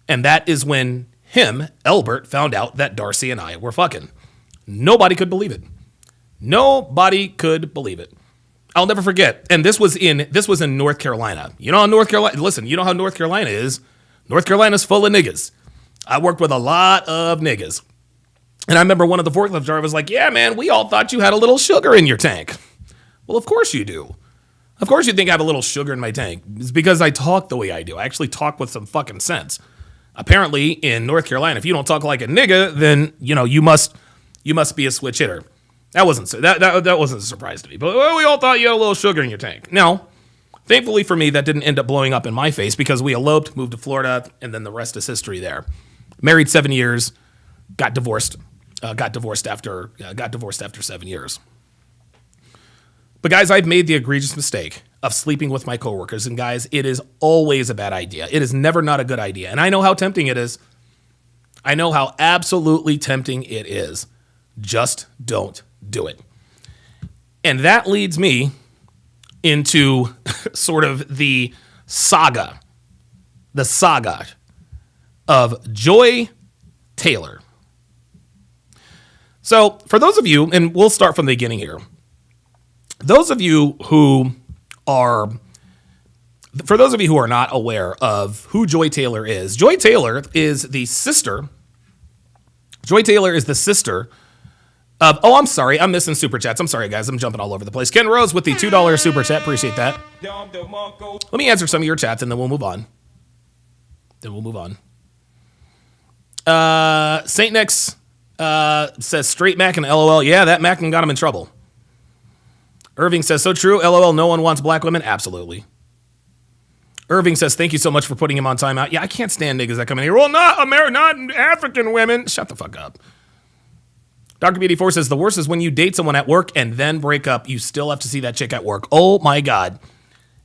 And that is when Elbert, found out that Darcy and I were fucking. Nobody could believe it. I'll never forget. And this was in North Carolina. You know how North Carolina is. North Carolina's full of niggas. I worked with a lot of niggas. And I remember one of the forklift drivers was like, yeah, man, we all thought you had a little sugar in your tank. Well, of course you do. Of course you think I have a little sugar in my tank. It's because I talk the way I do. I actually talk with some fucking sense. Apparently, in North Carolina, if you don't talk like a nigga, then, you must be a switch hitter. That wasn't a surprise to me. But we all thought you had a little sugar in your tank. Now, thankfully for me, that didn't end up blowing up in my face because we eloped, moved to Florida, and then the rest is history there. Married 7 years, got divorced got divorced after 7 years. But guys, I've made the egregious mistake of sleeping with my coworkers. And guys, it is always a bad idea. It is never not a good idea. And I know how tempting it is. I know how absolutely tempting it is. Just don't do it. And that leads me into sort of the saga of Joy Taylor. So for those of you, and we'll start from the beginning here. For those of you who are not aware of who Joy Taylor is the sister of, I'm sorry, I'm missing super chats. I'm sorry, guys. I'm jumping all over the place. Ken Rose with the $2 super chat. Appreciate that. Let me answer some of your chats, and then we'll move on. Saint Nix says straight Mac and LOL. Yeah, that Mac got him in trouble. Irving says, so true. LOL, no one wants black women. Absolutely. Irving says, thank you so much for putting him on timeout. Yeah, I can't stand niggas that come in here. Well, not African women. Shut the fuck up. Dr. BD4 says, the worst is when you date someone at work and then break up. You still have to see that chick at work. Oh, my God.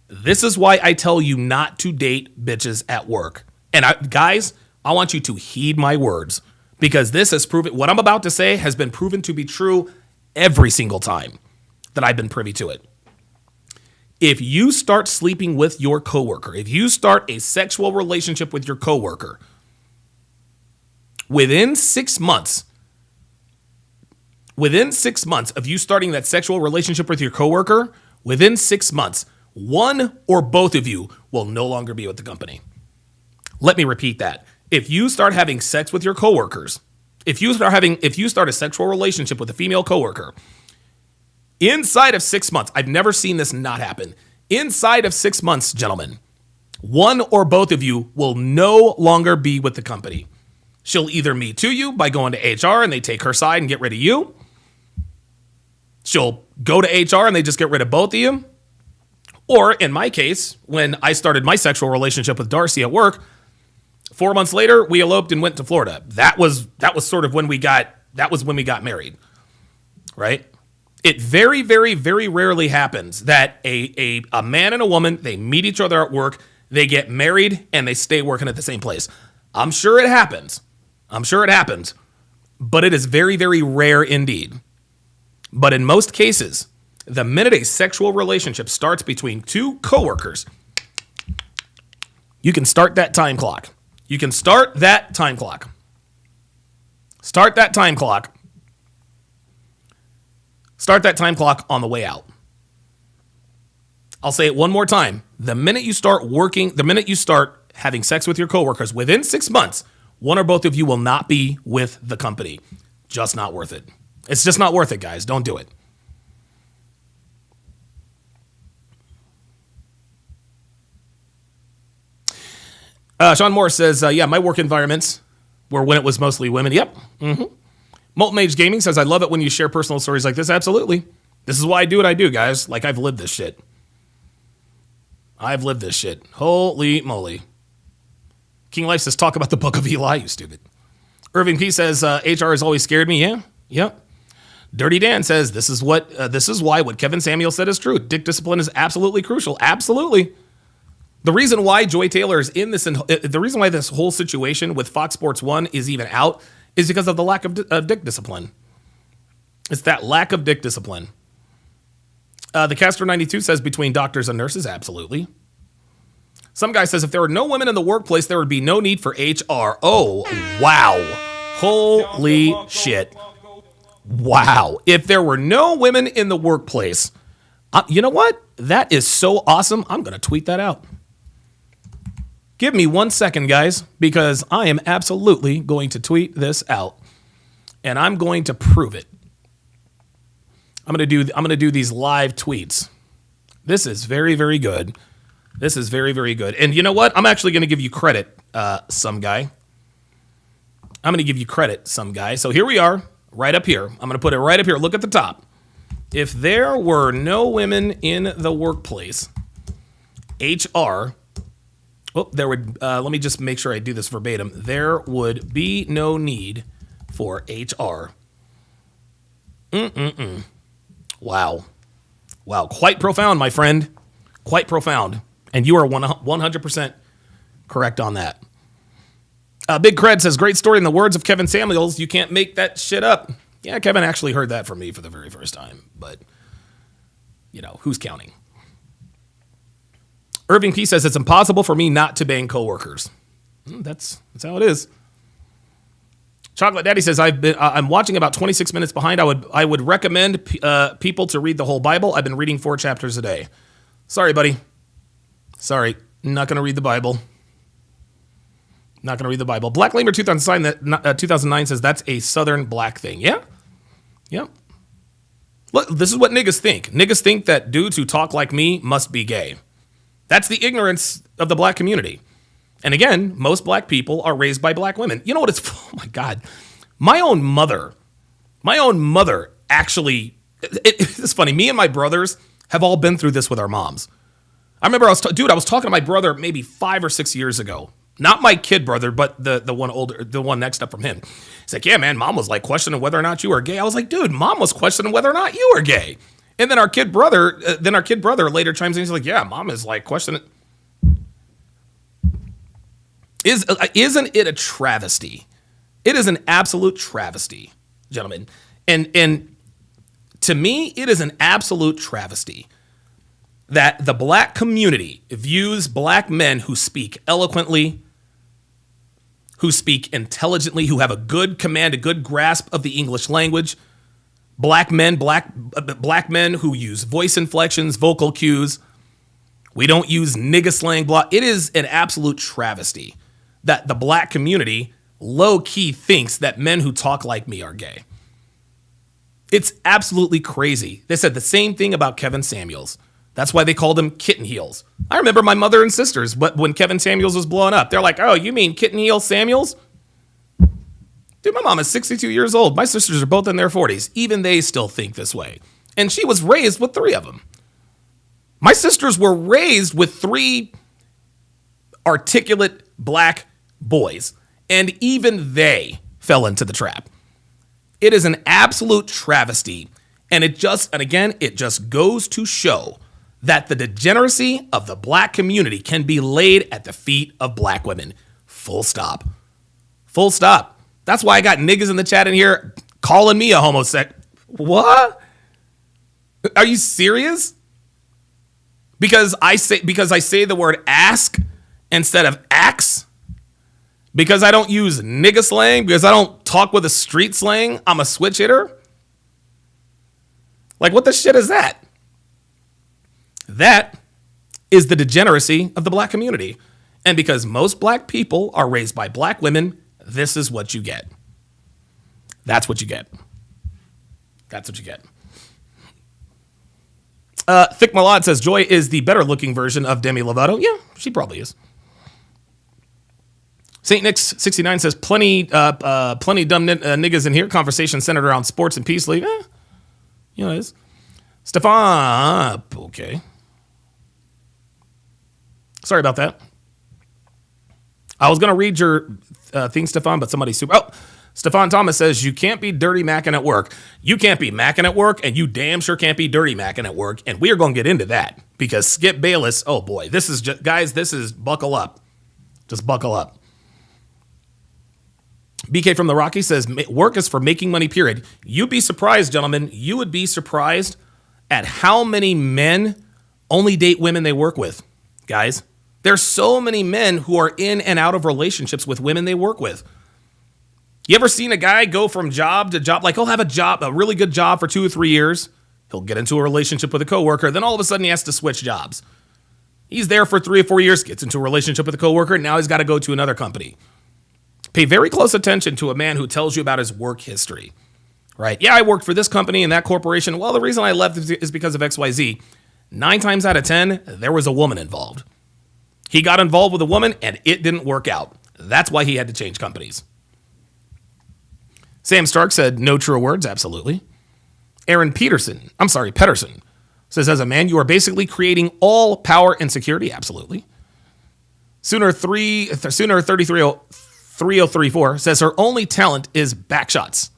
This is why I tell you not to date bitches at work. And guys, I want you to heed my words, because this has proven, what I'm about to say has been proven to be true every single time that I've been privy to it. If you start sleeping with your coworker, if you start a sexual relationship with your coworker, within 6 months of you starting that sexual relationship with your coworker, within 6 months, one or both of you will no longer be with the company. Let me repeat that. If you start having sex with your coworkers, if you start a sexual relationship with a female coworker, inside of 6 months, I've never seen this not happen. Inside of 6 months, gentlemen, one or both of you will no longer be with the company. She'll either meet to you by going to HR and they take her side and get rid of you. She'll go to HR and they just get rid of both of you. Or in my case, when I started my sexual relationship with Darcy at work, 4 months later, we eloped and went to Florida. That was sort of when we got married, right? It very, very, very rarely happens that a man and a woman, they meet each other at work, they get married, and they stay working at the same place. I'm sure it happens, but it is very, very rare indeed. But in most cases, the minute a sexual relationship starts between two coworkers, you can start that time clock. Start that time clock on the way out. I'll say it one more time. The minute you start having sex with your coworkers, within 6 months, one or both of you will not be with the company. Just not worth it. It's just not worth it, guys. Don't do it. Sean Moore says, yeah, my work environments were when it was mostly women. Yep. Molten Age Gaming says, I love it when you share personal stories like this. Absolutely. This is why I do what I do, guys. Like, I've lived this shit. Holy moly. King Life says, talk about the Book of Eli, you stupid. Irving P says, HR has always scared me. Yeah. Yep. Dirty Dan says, this is why what Kevin Samuel said is true. Dick discipline is absolutely crucial. Absolutely. The reason why Joy Taylor is in this, the reason why this whole situation with Fox Sports 1 is even out is because of the lack of dick discipline. It's that lack of dick discipline. The Castro 92 says between doctors and nurses, absolutely. Some guy says if there were no women in the workplace, there would be no need for HR. Oh, wow. Holy shit. Wow. If there were no women in the workplace, you know what? That is so awesome. I'm going to tweet that out. Give me 1 second, guys, because I am absolutely going to tweet this out, and I'm going to prove it. I'm going to do these live tweets. This is very, very good. This is very, very good. And you know what? I'm actually going to give you credit, some guy. So here we are, right up here. I'm going to put it right up here. Look at the top. If there were no women in the workplace, HR... there would, let me just make sure I do this verbatim. There would be no need for HR. Wow. Wow. Quite profound, my friend. Quite profound. And you are 100% correct on that. Big Cred says, great story in the words of Kevin Samuels. You can't make that shit up. Yeah, Kevin actually heard that from me for the very first time. But, who's counting? Irving P says, it's impossible for me not to bang coworkers. That's how it is. Chocolate Daddy says, I'm watching about 26 minutes behind. I would recommend people to read the whole Bible. I've been reading 4 chapters a day. Sorry, buddy. Sorry. Not going to read the Bible. Not going to read the Bible. Black Lamer 2009 says that's a Southern black thing. Yeah. Yep. Look, this is what niggas think. Niggas think that dudes who talk like me must be gay. That's the ignorance of the black community. And again, most black people are raised by black women. You know what it's, oh my God. My own mother actually, it's funny. Me and my brothers have all been through this with our moms. I remember I was talking to my brother maybe 5 or 6 years ago. Not my kid brother, but the one older, the one next up from him. He's like, yeah, man, mom was like questioning whether or not you were gay. I was like, dude, mom was questioning whether or not you were gay. And then our kid brother later chimes in. He's like, yeah, mom is like questioning. Isn't it a travesty? It is an absolute travesty, gentlemen. And to me, it is an absolute travesty that the black community views black men who speak eloquently, who speak intelligently, who have a good grasp of the English language, black men who use voice inflections, vocal cues. We don't use nigga slang, blah. It is an absolute travesty that the black community low-key thinks that men who talk like me are gay. It's absolutely crazy. They said the same thing about Kevin Samuels. That's why they called him Kitten Heels. I remember my mother and sisters, but when Kevin Samuels was blowing up, they're like, oh, you mean Kitten Heel Samuels? Dude, my mom is 62 years old. My sisters are both in their 40s. Even they still think this way. And she was raised with 3 of them. My sisters were raised with 3 articulate black boys. And even they fell into the trap. It is an absolute travesty. And it just goes to show that the degeneracy of the black community can be laid at the feet of black women. Full stop. Full stop. That's why I got niggas in the chat in here calling me a homosexual. What? Are you serious? Because I say the word ask instead of axe? Because I don't use nigga slang? Because I don't talk with a street slang? I'm a switch hitter? Like, what the shit is that? That is the degeneracy of the black community. And because most black people are raised by black women, this is what you get. That's what you get. That's what you get. Thick Malad says, Joy is the better looking version of Demi Lovato. Yeah, she probably is. St. Nick's 69 says, plenty dumb niggas in here. Conversation centered around sports and peace league. It is. Stefan, okay. Sorry about that. I was going to read your thing, Stefan, but somebody Stefan Thomas says, you can't be dirty macking at work. You can't be macking at work, and you damn sure can't be dirty macking at work. And we are going to get into that because Skip Bayless, oh boy, this is buckle up. Just buckle up. BK from the Rocky says, work is for making money, period. You'd be surprised, gentlemen. You would be surprised at how many men only date women they work with. Guys, there's so many men who are in and out of relationships with women they work with. You ever seen a guy go from job to job? Like, he'll have a really good job for 2 or 3 years. He'll get into a relationship with a coworker. Then all of a sudden he has to switch jobs. He's there for 3 or 4 years, gets into a relationship with a coworker. And now he's got to go to another company. Pay very close attention to a man who tells you about his work history, right? Yeah, I worked for this company and that corporation. Well, the reason I left is because of XYZ. 9 times out of 10, there was a woman involved. He got involved with a woman and it didn't work out. That's why he had to change companies. Sam Stark said, no truer words, absolutely. Aaron Pedersen says, as a man, you are basically creating all power and security, absolutely. Sooner 30334 says her only talent is back shots.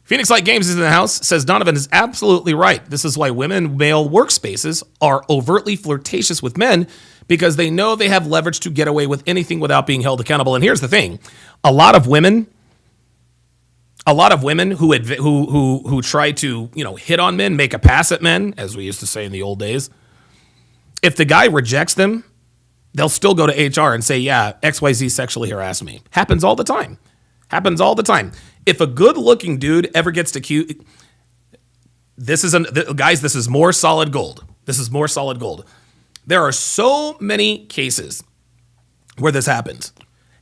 Phoenix Light Games is in the house, says Donovan is absolutely right. This is why women male workspaces are overtly flirtatious with men, because they know they have leverage to get away with anything without being held accountable. And here's the thing. A lot of women who try to, hit on men, make a pass at men, as we used to say in the old days, if the guy rejects them, they'll still go to HR and say, yeah, XYZ sexually harassed me. Happens all the time. If a good-looking dude ever gets to cute, this is more solid gold. There are so many cases where this happens.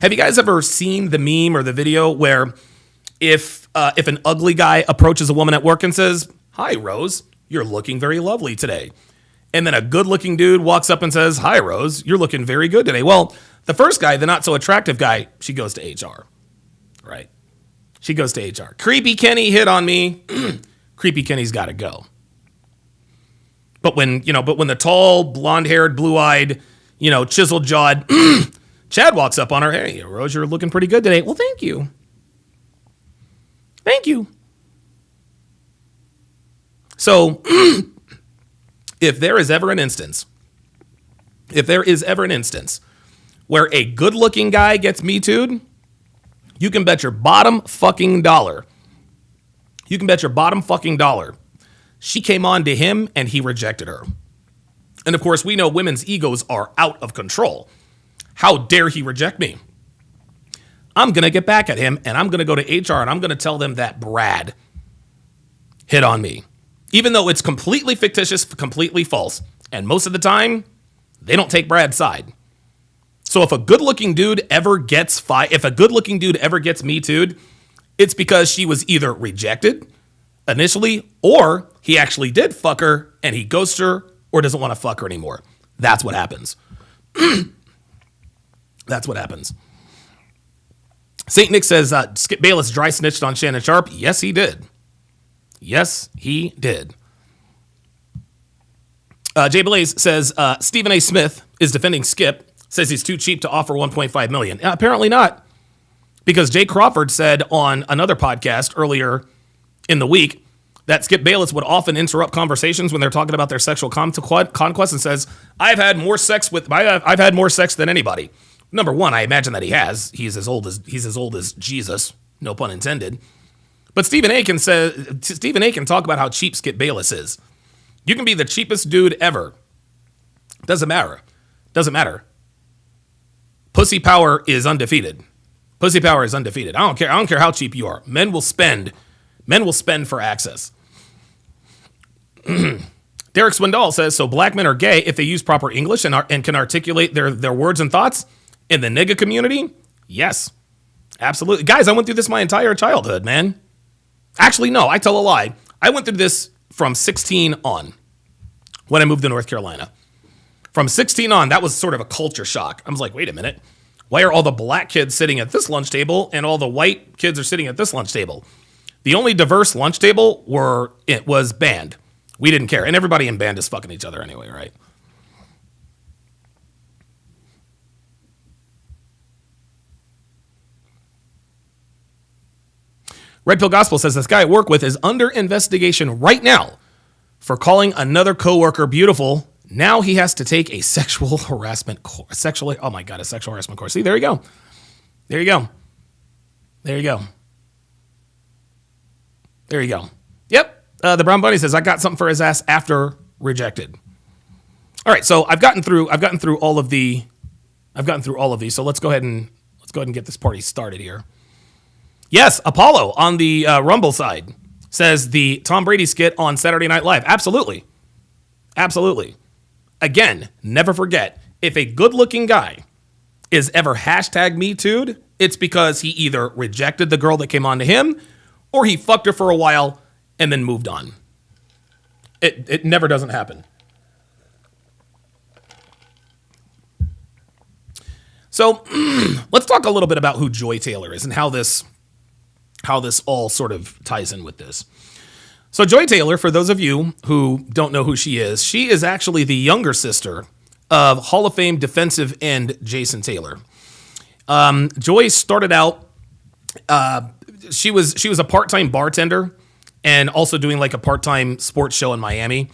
Have you guys ever seen the meme or the video where if an ugly guy approaches a woman at work and says, "Hi, Rose, you're looking very lovely today," and then a good-looking dude walks up and says, "Hi, Rose, you're looking very good today"? Well, the first guy, the not-so-attractive guy, she goes to HR, right? She goes to HR. Creepy Kenny hit on me. Creepy Kenny's got to go. But when the tall, blonde-haired, blue-eyed, chiseled-jawed Chad walks up on her, "Hey, Rose, you're looking pretty good today." "Well, thank you. Thank you." So, if there is ever an instance where a good-looking guy gets Me Too'd, you can bet your bottom fucking dollar. She came on to him and he rejected her. And of course, we know women's egos are out of control. How dare he reject me? I'm going to get back at him and I'm going to go to HR and I'm going to tell them that Brad hit on me. Even though it's completely fictitious, completely false. And most of the time, they don't take Brad's side. So if a good-looking dude ever gets Me Too'd, it's because she was either rejected initially, or he actually did fuck her and he ghosted her or doesn't want to fuck her anymore. That's what happens. St. Nick says, Skip Bayless dry snitched on Shannon Sharpe. Yes, he did. Jay Blaze says, Stephen A. Smith is defending Skip, says he's too cheap to offer $1.5 million. Apparently not, because Jay Crawford said on another podcast earlier in the week that Skip Bayless would often interrupt conversations when they're talking about their sexual conquest and says, I've had more sex than anybody. Number one, I imagine that he has. He's as old as Jesus, no pun intended. But Stephen A. can talk about how cheap Skip Bayless is. You can be the cheapest dude ever. Doesn't matter. Pussy power is undefeated. I don't care how cheap you are. Men will spend for access. Derek Swindoll says, so black men are gay if they use proper English and can articulate their words and thoughts in the nigga community? Yes, absolutely. Guys, I went through this my entire childhood, man. Actually, no, I tell a lie. I went through this from 16 on when I moved to North Carolina. From 16 on, that was sort of a culture shock. I was like, wait a minute. Why are all the black kids sitting at this lunch table and all the white kids are sitting at this lunch table? The only diverse lunch table was band. We didn't care. And everybody in band is fucking each other anyway, right? Red Pill Gospel says this guy I work with is under investigation right now for calling another coworker beautiful. Now he has to take a sexual harassment course. A sexual harassment course. See, there you go. Yep. The Brown Bunny says I got something for his ass after rejected. All right, so I've gotten through all of these. So let's go ahead and get this party started here. Yes, Apollo on the Rumble side says the Tom Brady skit on Saturday Night Live. Absolutely. Again, never forget, if a good-looking guy is ever hashtag Me Too'd, it's because he either rejected the girl that came on to him or he fucked her for a while and then moved on. It never doesn't happen. So let's talk a little bit about who Joy Taylor is and how this all sort of ties in with this. So Joy Taylor, for those of you who don't know who she is actually the younger sister of Hall of Fame defensive end Jason Taylor. Joy started out she was a part-time bartender and also doing like a part-time sports show in Miami.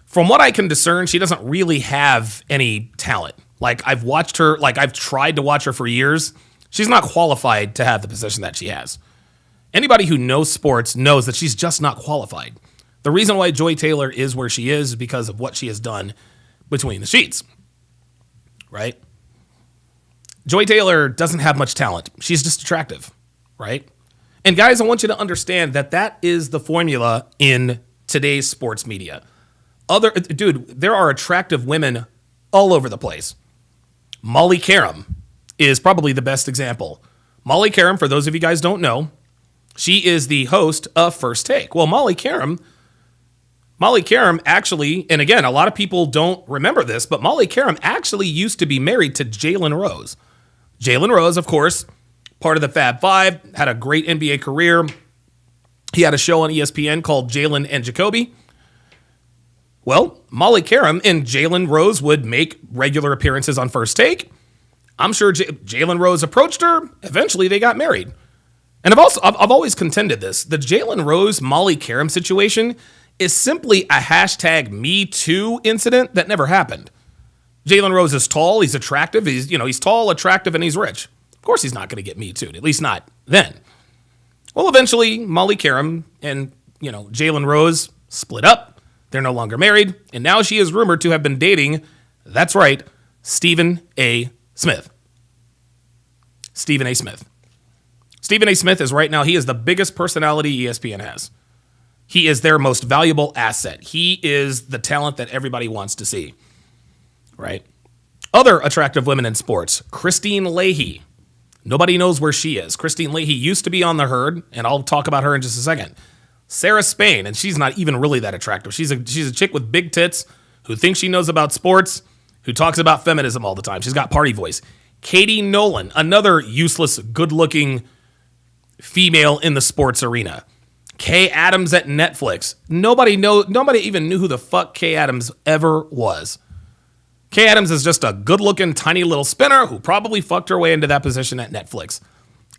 From what I can discern, she doesn't really have any talent. Like I've watched her, like I've tried to watch her for years. She's not qualified to have the position that she has. Anybody who knows sports knows that she's just not qualified. The reason why Joy Taylor is where she is because of what she has done between the sheets, right? Joy Taylor doesn't have much talent. She's just attractive, right? And guys, I want you to understand that that is the formula in today's sports media. There are attractive women all over the place. Molly Qerim is probably the best example. Molly Qerim, for those of you guys don't know, she is the host of First Take. Well, Molly Qerim actually, and again, a lot of people don't remember this, but Molly Qerim actually used to be married to Jalen Rose. Jalen Rose, of course, part of the Fab Five, had a great NBA career. He had a show on ESPN called Jalen and Jacoby. Well, Molly Qerim and Jalen Rose would make regular appearances on First Take. I'm sure Jalen Rose approached her. Eventually, they got married. And I've always contended this. The Jalen Rose Molly Qerim situation is simply a hashtag Me Too incident that never happened. Jalen Rose is tall, he's attractive, he's tall, attractive, and he's rich. Of course, he's not going to get Me Too'd, at least not then. Well, eventually, Molly Qerim and Jalen Rose split up. They're no longer married, and now she is rumored to have been dating, that's right, Stephen A. Smith. Stephen A. Smith. Stephen A. Smith is right now, he is the biggest personality ESPN has. He is their most valuable asset. He is the talent that everybody wants to see, right? Other attractive women in sports, Christine Leahy. Nobody knows where she is. Christine Leahy used to be on The Herd, and I'll talk about her in just a second. Sarah Spain, and she's not even really that attractive. She's a chick with big tits who thinks she knows about sports, who talks about feminism all the time. She's got party voice. Katie Nolan, another useless, good-looking female in the sports arena. Kay Adams at Netflix. Nobody even knew who the fuck Kay Adams ever was. Kay Adams is just a good-looking, tiny little spinner who probably fucked her way into that position at Netflix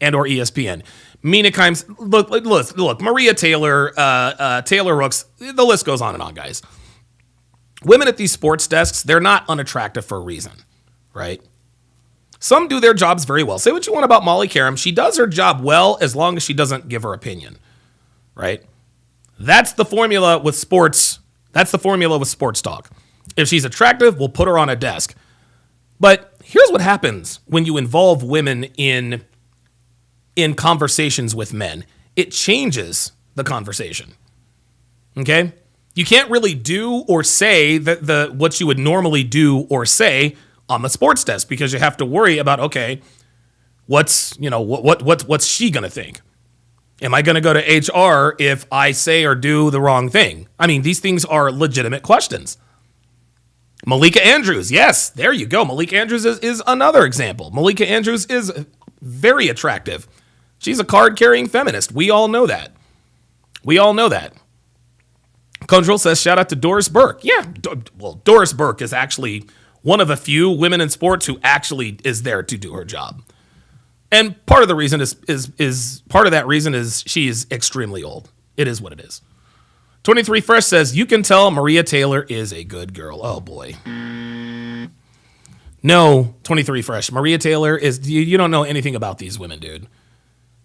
and or ESPN. Mina Kimes, look, Maria Taylor, Taylor Rooks, the list goes on and on, guys. Women at these sports desks, they're not unattractive for a reason, right? Some do their jobs very well. Say what you want about Molly Qerim. She does her job well as long as she doesn't give her opinion, right? That's the formula with sports. That's the formula with sports talk. If she's attractive, we'll put her on a desk. But here's what happens when you involve women in conversations with men. It changes the conversation. Okay? You can't really do or say what you would normally do or say on the sports desk because you have to worry about, okay, what's she gonna think? Am I gonna go to HR if I say or do the wrong thing? I mean, these things are legitimate questions. Malika Andrews, yes, there you go. Malika Andrews is another example. Malika Andrews is very attractive. She's a card-carrying feminist. We all know that. Control says, shout out to Doris Burke. Yeah, Doris Burke is actually one of a few women in sports who actually is there to do her job. And part of the reason is she is extremely old. It is what it is. 23 Fresh says, you can tell Maria Taylor is a good girl. Oh, boy. No, 23 Fresh. Maria Taylor is, you don't know anything about these women, dude.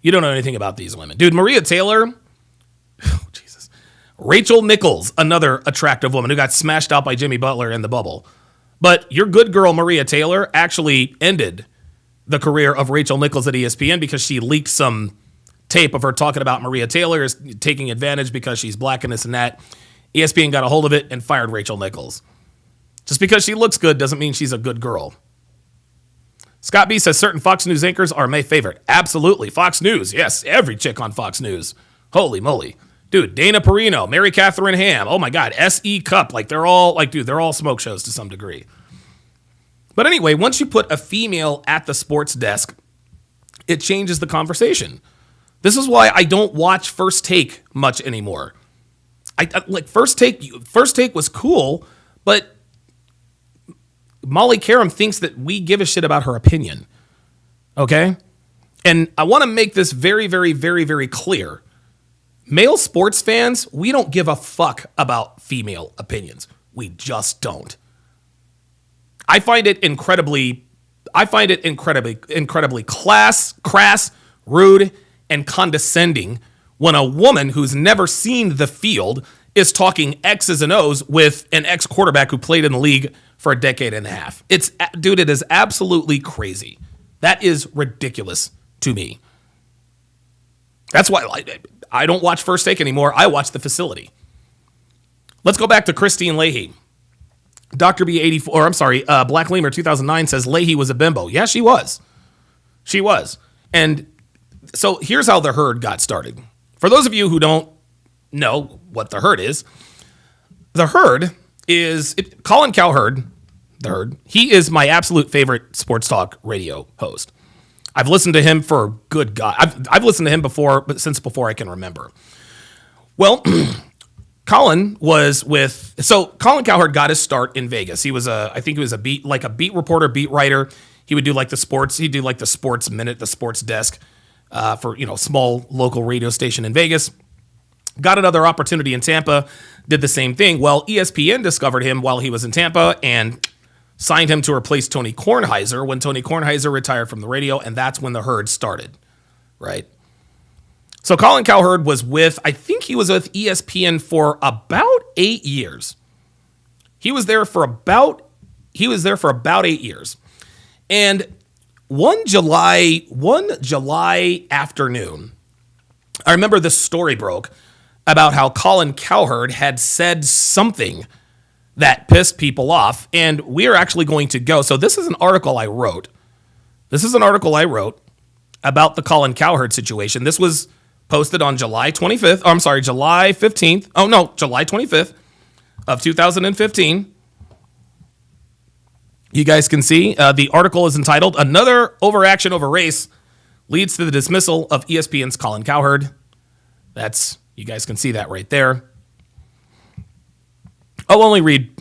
You don't know anything about these women. Dude, Maria Taylor, oh, Jesus. Rachel Nichols, another attractive woman who got smashed out by Jimmy Butler in the bubble. But your good girl, Maria Taylor, actually ended the career of Rachel Nichols at ESPN because she leaked some tape of her talking about Maria Taylor is taking advantage because she's black and this and that. ESPN got a hold of it and fired Rachel Nichols. Just because she looks good doesn't mean she's a good girl. Scott B says certain Fox News anchors are my favorite. Absolutely. Fox News. Yes, every chick on Fox News. Holy moly. Dude, Dana Perino, Mary Catherine Ham. Oh my God. S.E. Cup. They're all smoke shows to some degree. But anyway, once you put a female at the sports desk, it changes the conversation. This is why I don't watch First Take much anymore. First Take was cool, but Molly Qerim thinks that we give a shit about her opinion. Okay? And I want to make this very, very, very, very clear. Male sports fans, we don't give a fuck about female opinions. We just don't. I find it incredibly crass, rude, and condescending when a woman who's never seen the field is talking X's and O's with an ex-quarterback who played in the league for a decade and a half. It is absolutely crazy. That is ridiculous to me. That's why I don't watch First Take anymore. I watch The Facility. Let's go back to Christine Leahy. Dr. B84, Black Lemur 2009 says Leahy was a bimbo. Yeah, she was. She was. And so here's how the herd got started. For those of you who don't know what the herd is Colin Cowherd, the herd. He is my absolute favorite sports talk radio host. I've listened to him for good God. I've listened to him since before I can remember. Well, Colin Cowherd got his start in Vegas. He was a beat reporter, beat writer. He would do like the sports. He'd do like the sports minute, the sports desk for small local radio station in Vegas. Got another opportunity in Tampa, did the same thing. Well, ESPN discovered him while he was in Tampa and signed him to replace Tony Kornheiser when Tony Kornheiser retired from the radio, and that's when the herd started, right? So Colin Cowherd was with ESPN for about 8 years. He was there for about 8 years. And one July afternoon, I remember this story broke about how Colin Cowherd had said something that pissed people off, and we are actually going to go. So this is an article I wrote. About the Colin Cowherd situation. This was posted on July 25th of 2015. You guys can see the article is entitled "Another Overaction Over Race Leads to the Dismissal of ESPN's Colin Cowherd." You guys can see that right there. I'll only read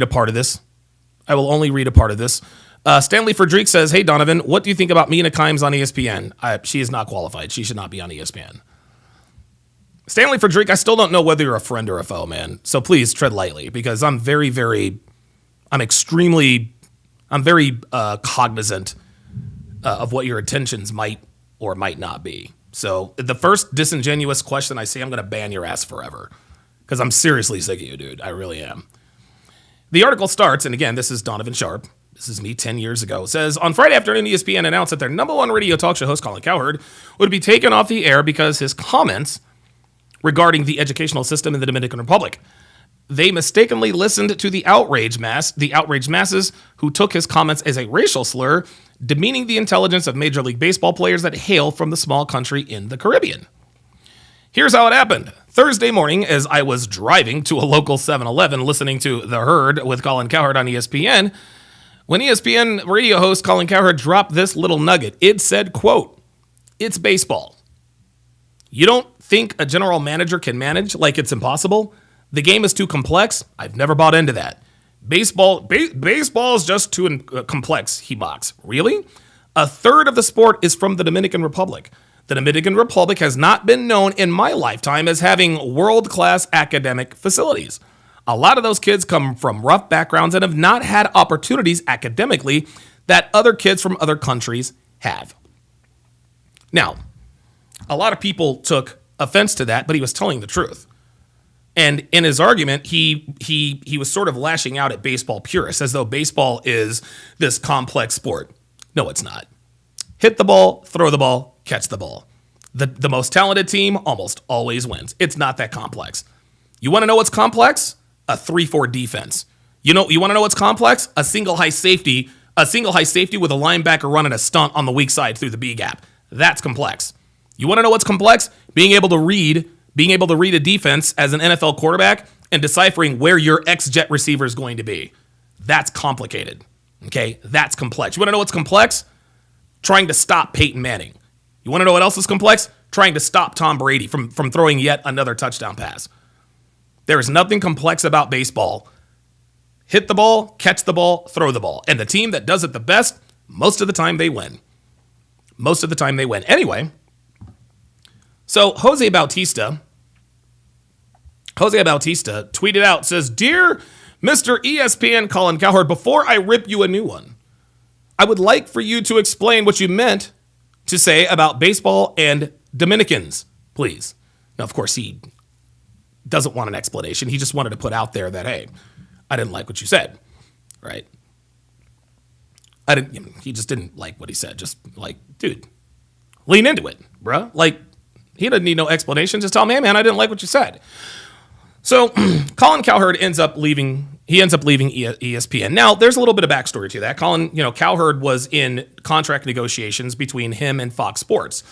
a part of this. Stanley Frederick says, "Hey Donovan, what do you think about Mina Kimes on ESPN? She is not qualified. She should not be on ESPN." Stanley Frederick, I still don't know whether you're a friend or a foe, man. So please tread lightly, because I'm very cognizant of what your intentions might or might not be. So the first disingenuous question I see, I'm going to ban your ass forever, because I'm seriously sick of you, dude. I really am. The article starts, and again, this is Donovan Sharpe. This is me 10 years ago. It says, on Friday afternoon, ESPN announced that their number one radio talk show host, Colin Cowherd, would be taken off the air because his comments regarding the educational system in the Dominican Republic. They mistakenly listened to the outraged masses who took his comments as a racial slur, demeaning the intelligence of Major League Baseball players that hail from the small country in the Caribbean. Here's how it happened. Thursday morning, as I was driving to a local 7-Eleven listening to The Herd with Colin Cowherd on ESPN, when ESPN radio host Colin Cowherd dropped this little nugget, it said, quote, "It's baseball. You don't think a general manager can manage like it's impossible? The game is too complex? I've never bought into that. Baseball is just too complex," he mocks. Really? A third of the sport is from the Dominican Republic. The Dominican Republic has not been known in my lifetime as having world-class academic facilities. A lot of those kids come from rough backgrounds and have not had opportunities academically that other kids from other countries have. Now, a lot of people took offense to that, but he was telling the truth. And in his argument, he was sort of lashing out at baseball purists as though baseball is this complex sport. No, it's not. Hit the ball, throw the ball, catch the ball. The most talented team almost always wins. It's not that complex. You want to know what's complex? A 3-4 defense. You want to know what's complex? A single high safety with a linebacker running a stunt on the weak side through the B gap. That's complex. You want to know what's complex? Being able to read a defense as an NFL quarterback and deciphering where your ex-jet receiver is going to be. That's complicated. Okay? That's complex. You want to know what's complex? Trying to stop Peyton Manning. You want to know what else is complex? Trying to stop Tom Brady from throwing yet another touchdown pass. There is nothing complex about baseball. Hit the ball, catch the ball, throw the ball. And the team that does it the best, most of the time they win. Most of the time they win. Anyway, so Jose Bautista tweeted out, says, "Dear Mr. ESPN Colin Cowherd, before I rip you a new one, I would like for you to explain what you meant to say about baseball and Dominicans, please." Now, of course, he doesn't want an explanation. He just wanted to put out there that, hey, I didn't like what you said, right? He just didn't like what he said. Just like, dude, lean into it, bruh. Like, he doesn't need no explanation. Just tell him, hey, man, I didn't like what you said. So Colin Cowherd ends up leaving ESPN. Now, there's a little bit of backstory to that. Cowherd was in contract negotiations between him and Fox Sports.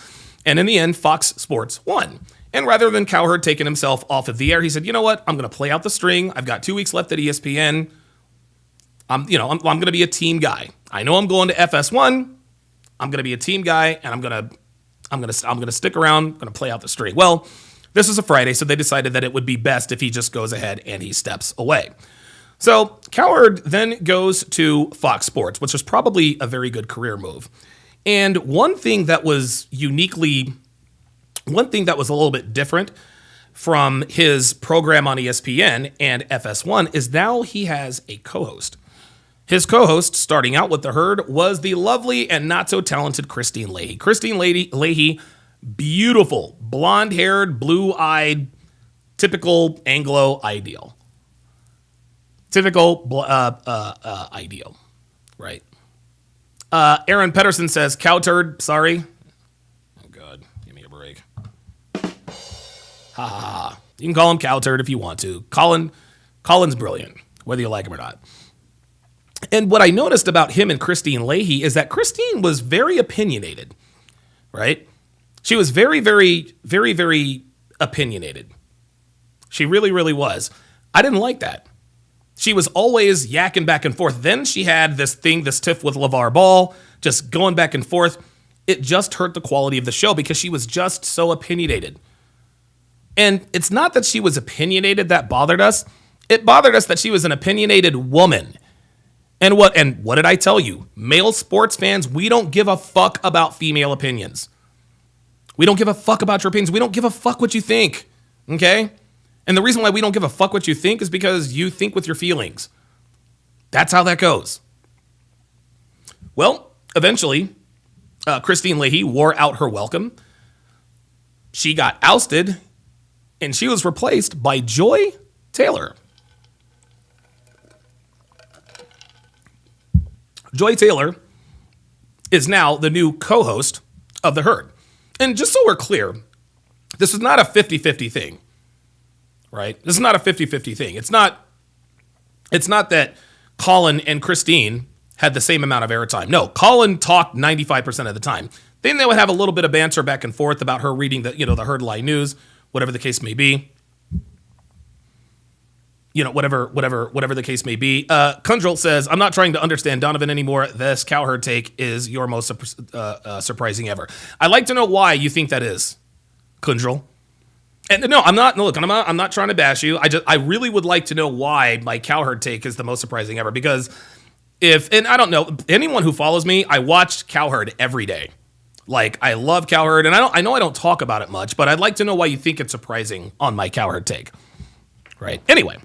And in the end, Fox Sports won. And rather than Cowherd taking himself off of the air, he said, you know what? I'm going to play out the string. I've got 2 weeks left at ESPN. I'm going to be a team guy. I know I'm going to FS1. I'm going to be a team guy, and I'm going to stick around. I'm going to play out the string. Well, this is a Friday, so they decided that it would be best if he just goes ahead and he steps away. So Cowherd then goes to Fox Sports, which was probably a very good career move. And one thing that was a little bit different from his program on ESPN and FS1 is now he has a co-host. His co-host, starting out with the Herd, was the lovely and not so talented Christine Leahy. Christine Leahy, beautiful, blonde-haired, blue-eyed, typical Anglo ideal. Ideal, right? Aaron Pedersen says, "Cowturd, sorry." Oh God, give me a break. Ha ha ha. You can call him Cowturd if you want to. Colin's brilliant, whether you like him or not. And what I noticed about him and Christine Leahy is that Christine was very opinionated, right? She was very, very, very, very opinionated. She really, really was. I didn't like that. She was always yakking back and forth. Then she had this tiff with LeVar Ball, just going back and forth. It just hurt the quality of the show because she was just so opinionated. And it's not that she was opinionated that bothered us. It bothered us that she was an opinionated woman. And what did I tell you? Male sports fans, we don't give a fuck about female opinions. We don't give a fuck about your opinions. We don't give a fuck what you think, okay? And the reason why we don't give a fuck what you think is because you think with your feelings. That's how that goes. Well, eventually, Christine Leahy wore out her welcome. She got ousted, and she was replaced by Joy Taylor. Joy Taylor is now the new co-host of The Herd. And just so we're clear, this is not a 50-50 thing, right? This is not a 50-50 thing. It's not that Colin and Christine had the same amount of airtime. No, Colin talked 95% of the time. Then they would have a little bit of banter back and forth about her reading the Herd Lie News, whatever the case may be. Whatever the case may be. Kundrel says, "I'm not trying to understand Donovan anymore. This Cowherd take is your most surprising ever." I'd like to know why you think that is, Kundrel. And no, I'm not. Look, I'm not trying to bash you. I really would like to know why my Cowherd take is the most surprising ever. Because and I don't know, anyone who follows me, I watch Cowherd every day. Like, I love Cowherd, and I know I don't talk about it much, but I'd like to know why you think it's surprising on my Cowherd take. Right? Anyway.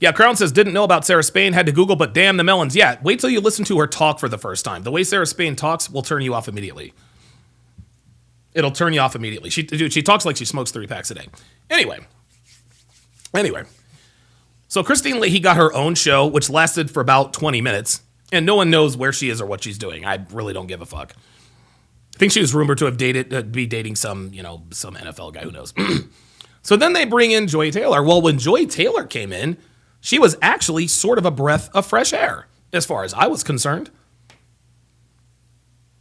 Yeah, Crown says, "Didn't know about Sarah Spain, had to Google, but damn the melons." Yeah, wait till you listen to her talk for the first time. The way Sarah Spain talks will turn you off immediately. It'll turn you off immediately. She talks like she smokes 3 packs a day. Anyway. So Christine Leahy got her own show, which lasted for about 20 minutes, and no one knows where she is or what she's doing. I really don't give a fuck. I think she was rumored to have be dating some NFL guy, who knows. So then they bring in Joy Taylor. Well, when Joy Taylor came in, she was actually sort of a breath of fresh air, as far as I was concerned.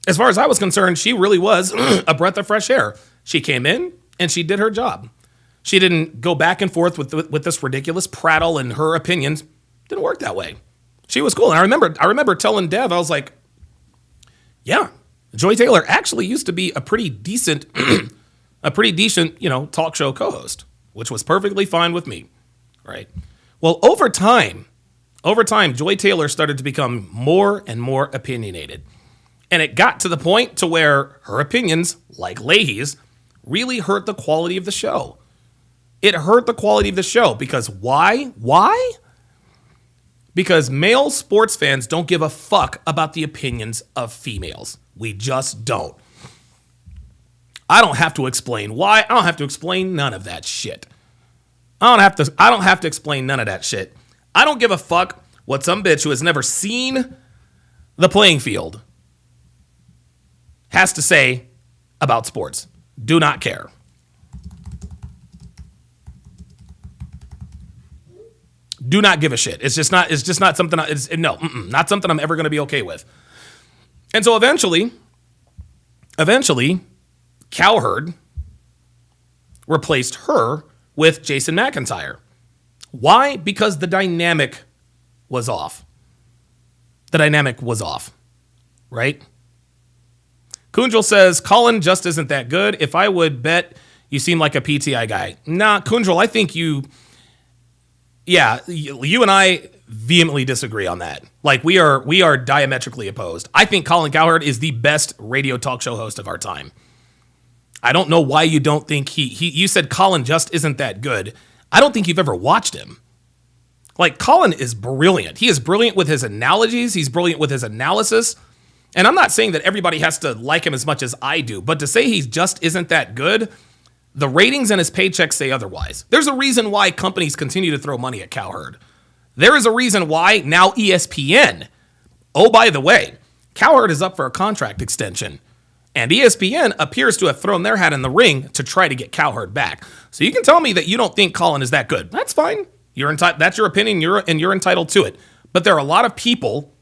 As far as I was concerned, she really was a breath of fresh air. She came in and she did her job. She didn't go back and forth with this ridiculous prattle and her opinions. Didn't work that way. She was cool. And I remember telling Dev, I was like, yeah, Joy Taylor actually used to be a pretty decent talk show co-host, which was perfectly fine with me, right? Well, over time, Joy Taylor started to become more and more opinionated. And it got to the point to where her opinions, like Leahy's, really hurt the quality of the show. It hurt the quality of the show because why? Why? Because male sports fans don't give a fuck about the opinions of females. We just don't. I don't have to explain why. I don't have to explain none of that shit. I don't have to explain none of that shit. I don't give a fuck what some bitch who has never seen the playing field has to say about sports. Do not care. Do not give a shit. It's just not something. Not something I'm ever going to be okay with. And so eventually, Cowherd replaced her with Jason McIntyre. Why? Because the dynamic was off. The dynamic was off, right? Kunjal says, Colin just isn't that good. If I would bet, you seem like a PTI guy. Nah, Kunjal, I think you and I vehemently disagree on that. Like, we are diametrically opposed. I think Colin Cowherd is the best radio talk show host of our time. I don't know why you don't think you said Colin just isn't that good. I don't think you've ever watched him. Like, Colin is brilliant. He is brilliant with his analogies. He's brilliant with his analysis. And I'm not saying that everybody has to like him as much as I do, but to say he just isn't that good, the ratings and his paychecks say otherwise. There's a reason why companies continue to throw money at Cowherd. There is a reason why now ESPN, oh, by the way, Cowherd is up for a contract extension. And ESPN appears to have thrown their hat in the ring to try to get Cowherd back. So you can tell me that you don't think Colin is that good. That's fine. That's your opinion, you're entitled to it. But there are a lot of people,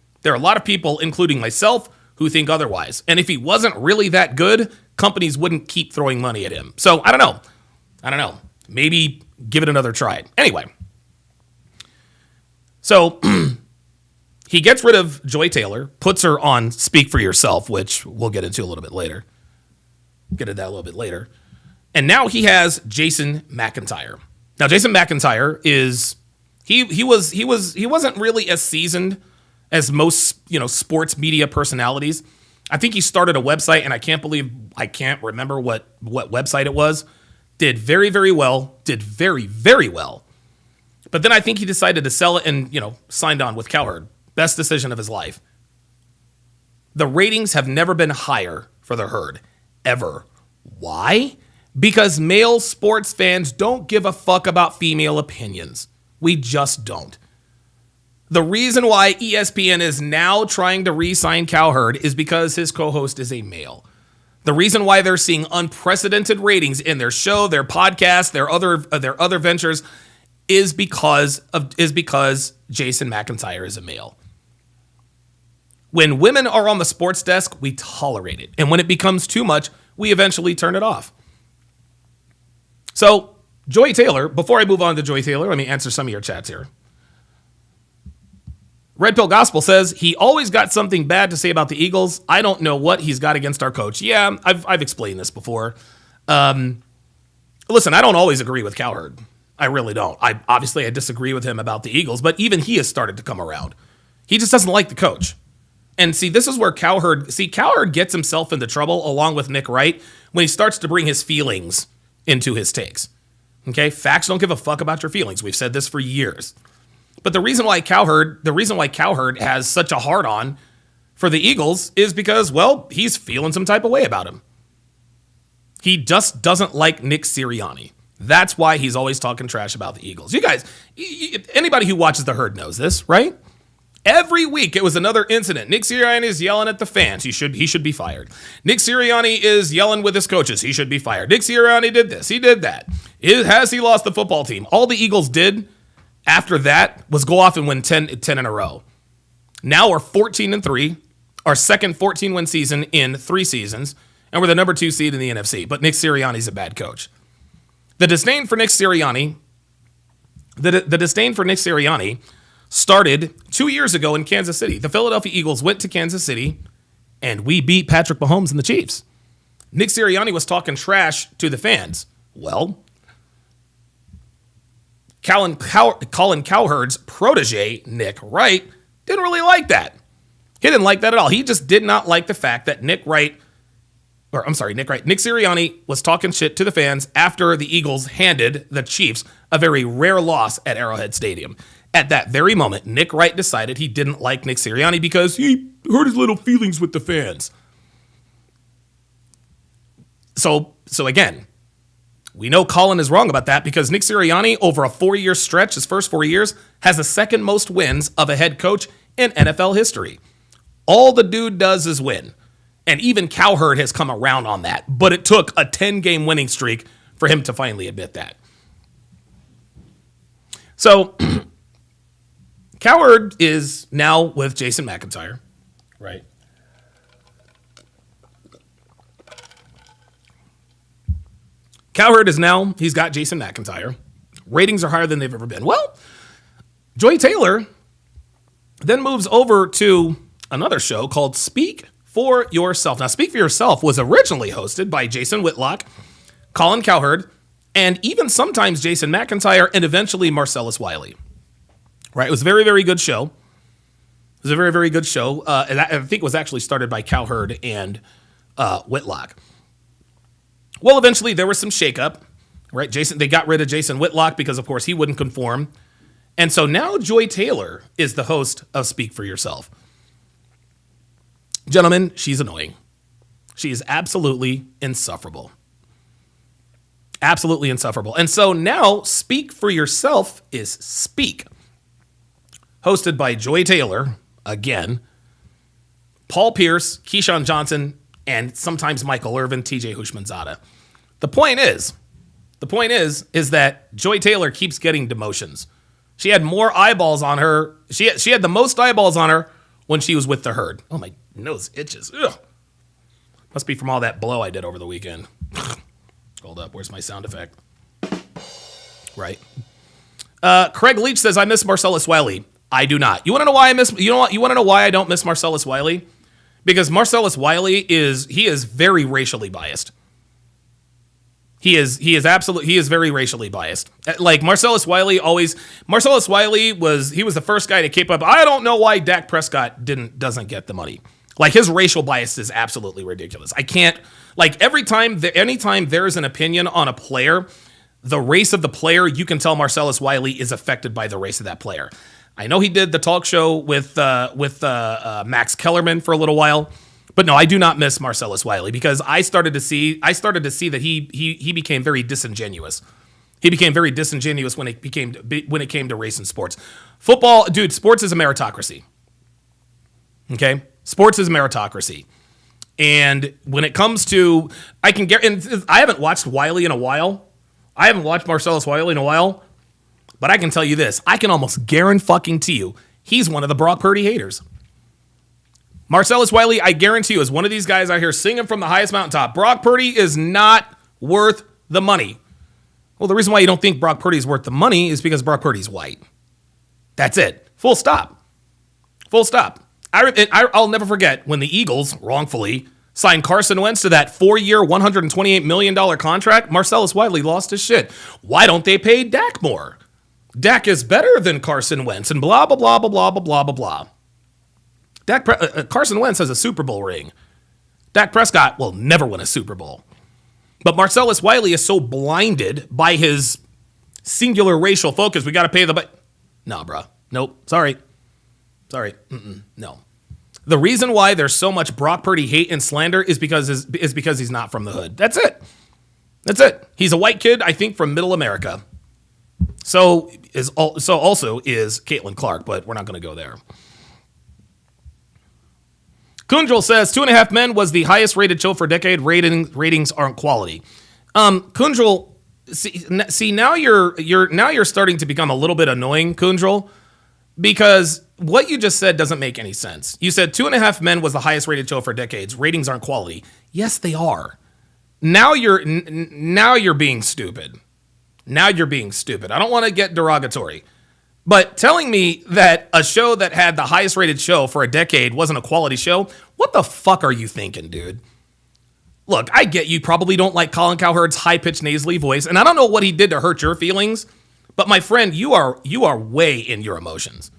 including myself, who think otherwise. And if he wasn't really that good, companies wouldn't keep throwing money at him. So I don't know. Maybe give it another try. Anyway. So he gets rid of Joy Taylor, puts her on Speak for Yourself, which we'll get into a little bit later. Get into that a little bit later. And now he has Jason McIntyre. Now Jason McIntyre is he wasn't really as seasoned as most, sports media personalities. I think he started a website, and I can't remember what website it was. Did very, very well. Did very, very well. But then I think he decided to sell it and, signed on with Cowherd. Best decision of his life. The ratings have never been higher for the herd, ever. Why? Because male sports fans don't give a fuck about female opinions. We just don't. The reason why ESPN is now trying to re-sign Cowherd is because his co-host is a male. The reason why they're seeing unprecedented ratings in their show, their podcast, their other ventures is because Jason McIntyre is a male. When women are on the sports desk, we tolerate it. And when it becomes too much, we eventually turn it off. So, Joy Taylor, before I move on to Joy Taylor, let me answer some of your chats here. Red Pill Gospel says, he always got something bad to say about the Eagles. I don't know what he's got against our coach. Yeah, I've explained this before. Listen, I don't always agree with Cowherd. I really don't. I disagree with him about the Eagles, but even he has started to come around. He just doesn't like the coach. And see, this is where Cowherd gets himself into trouble along with Nick Wright when he starts to bring his feelings into his takes. Okay? Facts don't give a fuck about your feelings. We've said this for years. But the reason why Cowherd has such a hard-on for the Eagles is because, well, he's feeling some type of way about him. He just doesn't like Nick Sirianni. That's why he's always talking trash about the Eagles. You guys, anybody who watches the herd knows this, right? Every week it was another incident. Nick Sirianni is yelling at the fans. He should be fired. Nick Sirianni is yelling with his coaches. He should be fired. Nick Sirianni did this. He did that. Has he lost the football team? All the Eagles did after that was go off and win 10 in a row. Now we're 14-3, our second 14-win season in 3 seasons, and we're the number 2 seed in the NFC. But Nick Sirianni's a bad coach. The disdain for Nick Sirianni started 2 years ago in Kansas City. The Philadelphia Eagles went to Kansas City, and we beat Patrick Mahomes and the Chiefs. Nick Sirianni was talking trash to the fans. Well, Colin Cowherd's protege, Nick Wright, didn't really like that. He didn't like that at all. He just did not like the fact that Nick Sirianni was talking shit to the fans after the Eagles handed the Chiefs a very rare loss at Arrowhead Stadium. At that very moment, Nick Wright decided he didn't like Nick Sirianni because he hurt his little feelings with the fans. So again, we know Colin is wrong about that because Nick Sirianni, over a 4-year stretch, his first 4 years, has the second most wins of a head coach in NFL history. All the dude does is win. And even Cowherd has come around on that. But it took a 10-game winning streak for him to finally admit that. So, Cowherd is now with Jason McIntyre, right? Cowherd is now, he's got Jason McIntyre. Ratings are higher than they've ever been. Well, Joy Taylor then moves over to another show called Speak for Yourself. Now, Speak for Yourself was originally hosted by Jason Whitlock, Colin Cowherd, and even sometimes Jason McIntyre, and eventually Marcellus Wiley. Right? It was a very, very good show. It was a very, very good show. And I think it was actually started by Cowherd and Whitlock. Well, eventually there was some shakeup. Right? They got rid of Jason Whitlock because, of course, he wouldn't conform. And so now Joy Taylor is the host of Speak for Yourself. Gentlemen, she's annoying. She is absolutely insufferable. Absolutely insufferable. And so now Speak for Yourself is Speak. Hosted by Joy Taylor, again, Paul Pierce, Keyshawn Johnson, and sometimes Michael Irvin, TJ Hushmanzada. The point is that Joy Taylor keeps getting demotions. She had more eyeballs on her. She had the most eyeballs on her when she was with the Herd. Oh, my nose itches. Ugh. Must be from all that blow I did over the weekend. Hold up. Where's my sound effect? Right. Craig Leach says, I miss Marcellus Wiley. I do not. You want to know why I miss? You want to know why I don't miss Marcellus Wiley? Because Marcellus Wiley is very racially biased. He is very racially biased. Like Marcellus Wiley was the first guy to keep up. I don't know why Dak Prescott doesn't get the money. Like his racial bias is absolutely ridiculous. I can't, like anytime there is an opinion on a player, the race of the player, you can tell Marcellus Wiley is affected by the race of that player. I know he did the talk show with Max Kellerman for a little while. But no, I do not miss Marcellus Wiley because I started to see that he became very disingenuous. He became very disingenuous when it came to race and sports. Football, dude, sports is a meritocracy. Okay? Sports is a meritocracy. And when it comes to, I haven't watched Wiley in a while. I haven't watched Marcellus Wiley in a while. But I can tell you this. I can almost guarantee you he's one of the Brock Purdy haters. Marcellus Wiley, I guarantee you, is one of these guys out here singing from the highest mountaintop. Brock Purdy is not worth the money. Well, the reason why you don't think Brock Purdy is worth the money is because Brock Purdy's white. That's it. Full stop. Full stop. I'll never forget when the Eagles, wrongfully, signed Carson Wentz to that 4-year, $128 million contract. Marcellus Wiley lost his shit. Why don't they pay Dak more? Dak is better than Carson Wentz and blah, blah, blah, blah, blah, blah, blah, blah. Carson Wentz has a Super Bowl ring. Dak Prescott will never win a Super Bowl. But Marcellus Wiley is so blinded by his singular racial focus. We got to pay the... No, bro. Nope. Sorry. No. The reason why there's so much Brock Purdy hate and slander is because he's not from the hood. That's it. He's a white kid, I think, from middle America. So also is Caitlin Clark, but we're not going to go there. Kundrel says 2.5 Men was the highest rated show for a decade. Ratings aren't quality. Kundrel, see now you're starting to become a little bit annoying, Kundrel, because what you just said doesn't make any sense. You said 2.5 Men was the highest rated show for decades. Ratings aren't quality. Yes, they are. Now you're being stupid. I don't want to get derogatory. But telling me that a show that had the highest rated show for a decade wasn't a quality show, what the fuck are you thinking, dude? Look, I get you probably don't like Colin Cowherd's high-pitched nasally voice, and I don't know what he did to hurt your feelings, but my friend, you are way in your emotions.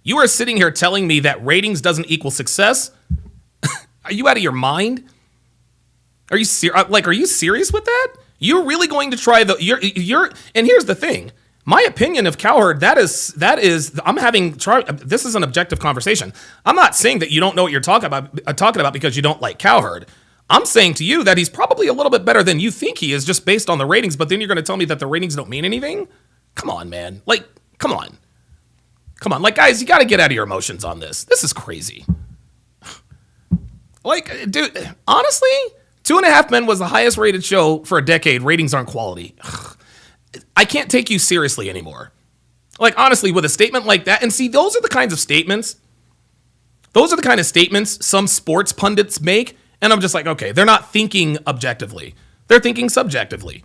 You are sitting here telling me that ratings doesn't equal success? Are you out of your mind? Are you are you serious with that? You're really going to try you're and here's the thing. My opinion of Cowherd, this is an objective conversation. I'm not saying that you don't know what you're talking about because you don't like Cowherd. I'm saying to you that he's probably a little bit better than you think he is just based on the ratings, but then you're going to tell me that the ratings don't mean anything? Come on, man. Like, come on. Come on. Like, guys, you got to get out of your emotions on this. This is crazy. Like, dude, honestly, 2.5 Men was the highest rated show for a decade. Ratings aren't quality. I can't take you seriously anymore. Like, honestly, with a statement like that, and see, those are the kind of statements some sports pundits make, and I'm just like, okay, they're not thinking objectively. They're thinking subjectively.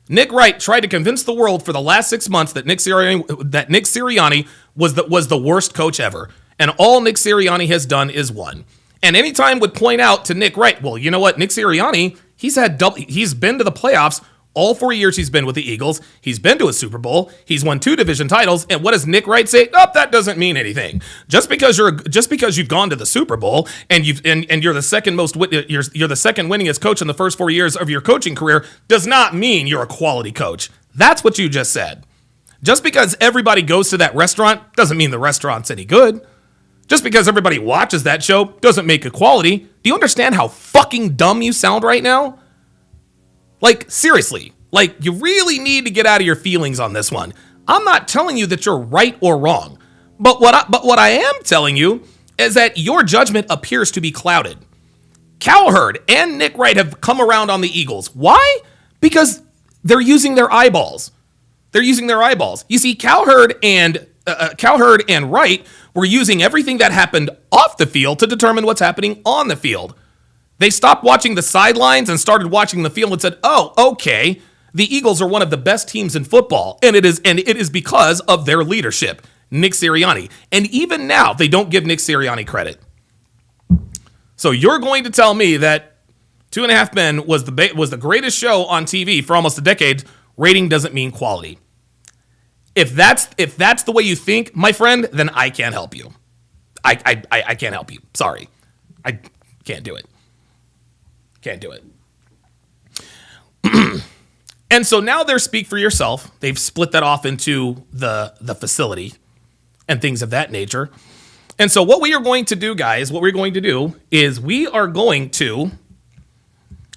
Nick Wright tried to convince the world for the last 6 months that Nick Sirianni was the worst coach ever. And all Nick Sirianni has done is won. And anytime would point out to Nick Wright, well, you know what? Nick Sirianni, he's been to the playoffs all 4 years he's been with the Eagles. He's been to a Super Bowl. He's won 2 division titles. And what does Nick Wright say? Oh, that doesn't mean anything. Just because you've gone to the Super Bowl and you're the second you're the second winningest coach in the first 4 years of your coaching career does not mean you're a quality coach. That's what you just said. Just because everybody goes to that restaurant doesn't mean the restaurant's any good. Just because everybody watches that show doesn't make it quality. Do you understand how fucking dumb you sound right now? Like, seriously, like, you really need to get out of your feelings on this one. I'm not telling you that you're right or wrong, but what I am telling you is that your judgment appears to be clouded. Cowherd and Nick Wright have come around on the Eagles. Why? Because they're using their eyeballs. You see, Cowherd and Wright were using everything that happened off the field to determine what's happening on the field. They stopped watching the sidelines and started watching the field and said, oh, okay, the Eagles are one of the best teams in football, and it is because of their leadership, Nick Sirianni. And even now, they don't give Nick Sirianni credit. So you're going to tell me that 2.5 Men was the greatest show on TV for almost a decade. Rating doesn't mean quality. If that's the way you think, my friend, then I can't help you. I can't help you. Sorry. I can't do it. Can't do it. And so now they're Speak for Yourself. They've split that off into the facility and things of that nature. And so what we are going to do, guys, is we are going to.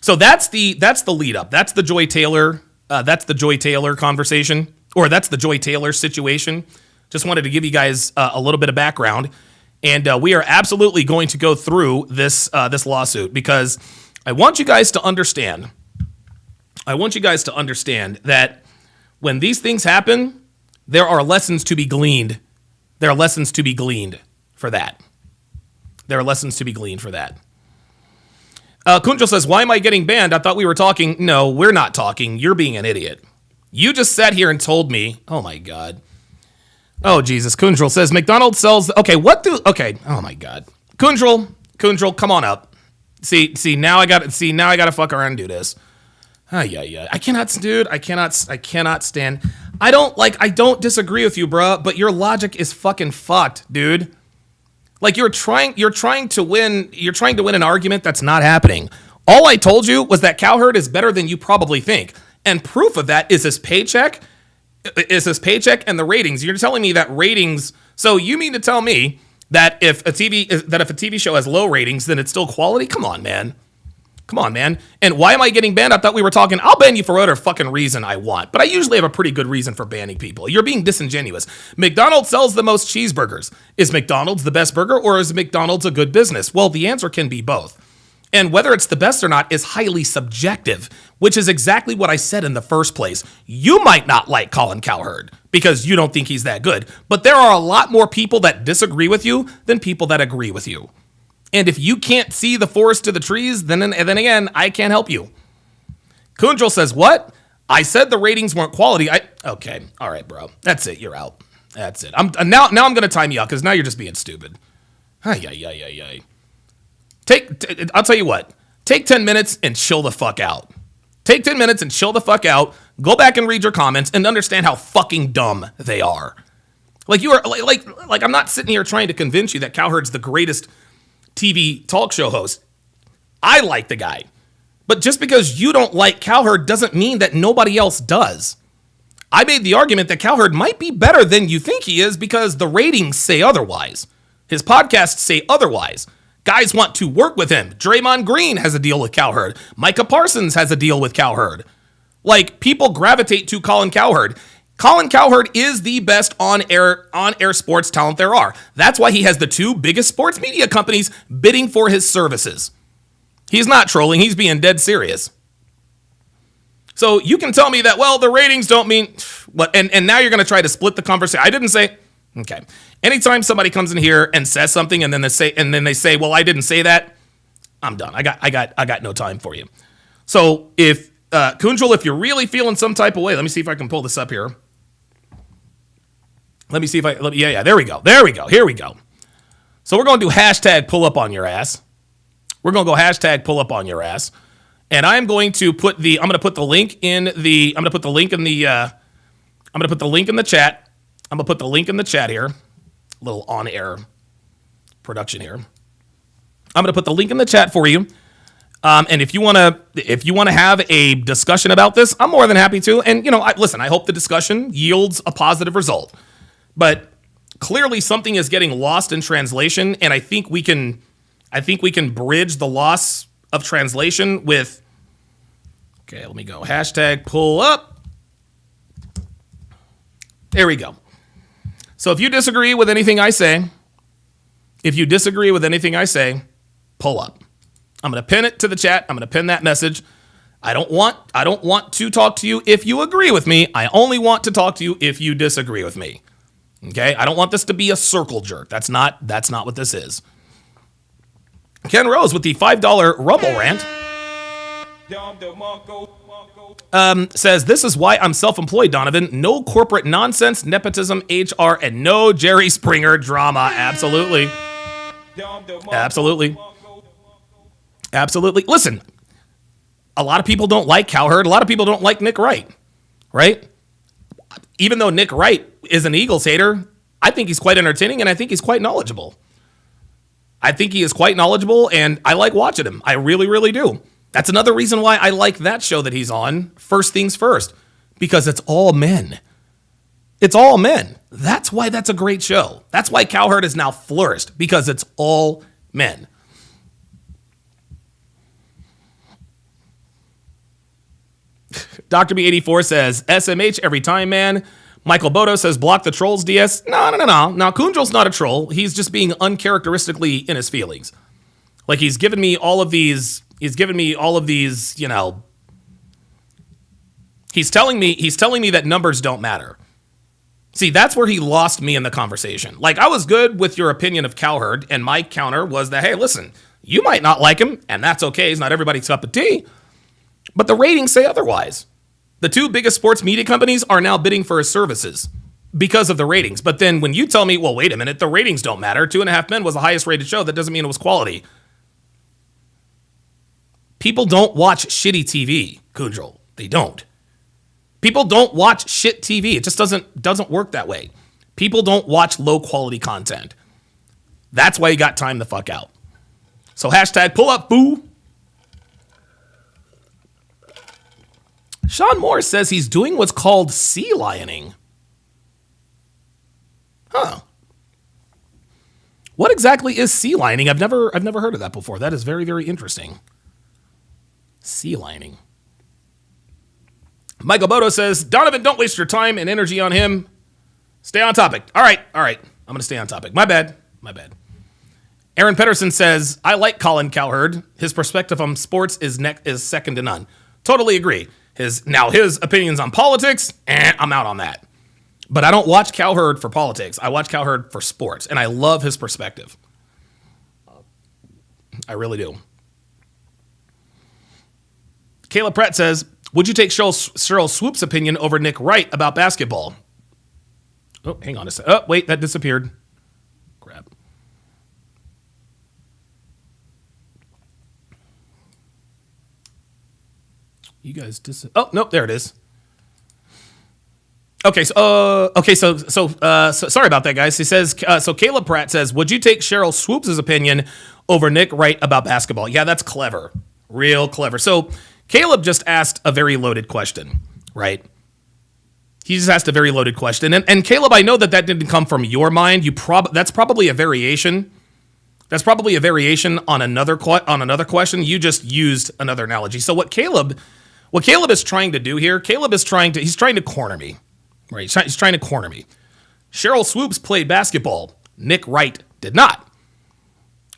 So that's the lead up. That's the Joy Taylor. That's the Joy Taylor conversation, or that's the Joy Taylor situation. Just wanted to give you guys a little bit of background, and we are absolutely going to go through this lawsuit because I want you guys to understand. I want you guys to understand that when these things happen, there are lessons to be gleaned. There are lessons to be gleaned for that. Kunjal says, why am I getting banned? I thought we were talking. No, we're not talking. You're being an idiot. You just sat here and told me. Oh, my God. Oh, Jesus. Kunjal says, McDonald's sells. Okay, oh, my God. Kunjal, come on up. See, now I got to fuck around and do this. Yeah. I cannot stand. I don't disagree with you, bruh, but your logic is fucking fucked, dude. Like you're trying to win an argument that's not happening. All I told you was that Cowherd is better than you probably think. And proof of that is his paycheck and the ratings. You're telling me that ratings, so you mean to tell me that if a TV show has low ratings, then it's still quality? Come on, man. And why am I getting banned? I thought we were talking, I'll ban you for whatever fucking reason I want. But I usually have a pretty good reason for banning people. You're being disingenuous. McDonald's sells the most cheeseburgers. Is McDonald's the best burger, or is McDonald's a good business? Well, the answer can be both. And whether it's the best or not is highly subjective, which is exactly what I said in the first place. You might not like Colin Cowherd because you don't think he's that good, but there are a lot more people that disagree with you than people that agree with you. And if you can't see the forest to the trees, then again, I can't help you. Kunjal says, what? I said the ratings weren't quality. Okay. All right, bro. That's it. You're out. That's it. Now I'm going to time you out because now you're just being stupid. Ay. I'll tell you what. Take 10 minutes and chill the fuck out. Go back and read your comments and understand how fucking dumb they are. Like you are like I'm not sitting here trying to convince you that Cowherd's the greatest TV talk show host. I like the guy. But just because you don't like Cowherd doesn't mean that nobody else does. I made the argument that Cowherd might be better than you think he is because the ratings say otherwise. His podcasts say otherwise. Guys want to work with him. Draymond Green has a deal with Cowherd. Micah Parsons has a deal with Cowherd. Like, people gravitate to Colin Cowherd. Colin Cowherd is the best on-air sports talent there are. That's why he has the two biggest sports media companies bidding for his services. He's not trolling. He's being dead serious. So you can tell me that, well, the ratings don't mean what, and now you're going to try to split the conversation. I didn't say, okay. Anytime somebody comes in here and says something and then they say, well, I didn't say that, I'm done. I got no time for you. So if Kunjul, if you're really feeling some type of way, let me see if I can pull this up here. Let me see if there we go. Here we go. So we're going to do hashtag pull up on your ass. We're going to go hashtag pull up on your ass. And I'm going to put the link in the chat. I'm going to put the link in the chat here. A little on-air production here. I'm going to put the link in the chat for you. And if you want to have a discussion about this, I'm more than happy to. And listen, I hope the discussion yields a positive result. But clearly something is getting lost in translation, and I think we can bridge the loss of translation with, okay, let me go. Hashtag pull up. There we go. So if you disagree with anything I say, pull up. I'm going to pin it to the chat. I'm going to pin that message. I don't want to talk to you if you agree with me. I only want to talk to you if you disagree with me. Okay? I don't want this to be a circle jerk. That's not what this is. Ken Rose with the $5 Rumble rant says, this is why I'm self-employed, Donovan. No corporate nonsense, nepotism, HR, and no Jerry Springer drama. Absolutely. Listen, a lot of people don't like Cowherd. A lot of people don't like Nick Wright, right? Even though Nick Wright is an Eagles hater, I think he's quite entertaining and I think he's quite knowledgeable. And I like watching him. I really, really do. That's another reason why I like that show that he's on, First Things First, because it's all men. It's all men. That's why that's a great show. That's why Cowherd has now flourished, because it's all men. Dr. B84 says, SMH every time, man. Michael Bodo says, block the trolls, DS. No. Now, Kunjal's not a troll. He's just being uncharacteristically in his feelings. Like, he's given me all of these, he's telling me that numbers don't matter. See, that's where he lost me in the conversation. Like, I was good with your opinion of Cowherd, and my counter was that, hey, listen, you might not like him, and that's okay. He's not everybody's cup of tea. But the ratings say otherwise. The two biggest sports media companies are now bidding for his services because of the ratings. But then when you tell me, well, wait a minute, the ratings don't matter. 2.5 Men was the highest rated show. That doesn't mean it was quality. People don't watch shitty TV, Kunjal. They don't. People don't watch shit TV. It just doesn't work that way. People don't watch low quality content. That's why you got time the fuck out. So hashtag pull up, boo. Sean Moore says he's doing what's called sea lioning. Huh. What exactly is sea lining? I've never heard of that before. That is very, very interesting. Sea lining. Michael Bodo says, Donovan, don't waste your time and energy on him. Stay on topic. All right. I'm going to stay on topic. My bad. Aaron Pedersen says, I like Colin Cowherd. His perspective on sports is second to none. Totally agree. His opinions on politics, I'm out on that. But I don't watch Cowherd for politics. I watch Cowherd for sports, and I love his perspective. I really do. Caleb Pratt says, would you take Cheryl Swoop's opinion over Nick Wright about basketball? Oh, hang on a second. Oh, wait, that disappeared. Crap. You guys oh, nope, there it is. So sorry about that, guys. He says, so Caleb Pratt says, would you take Cheryl Swoops' opinion over Nick Wright about basketball? Yeah, that's clever. Real clever. So Caleb just asked a very loaded question, right? He just asked a very loaded question. And Caleb, I know that didn't come from your mind. That's probably a variation. That's probably a variation on another question. You just used another analogy. So what Caleb is trying to do here, he's trying to corner me. Right, he's trying to corner me. Cheryl Swoops played basketball. Nick Wright did not.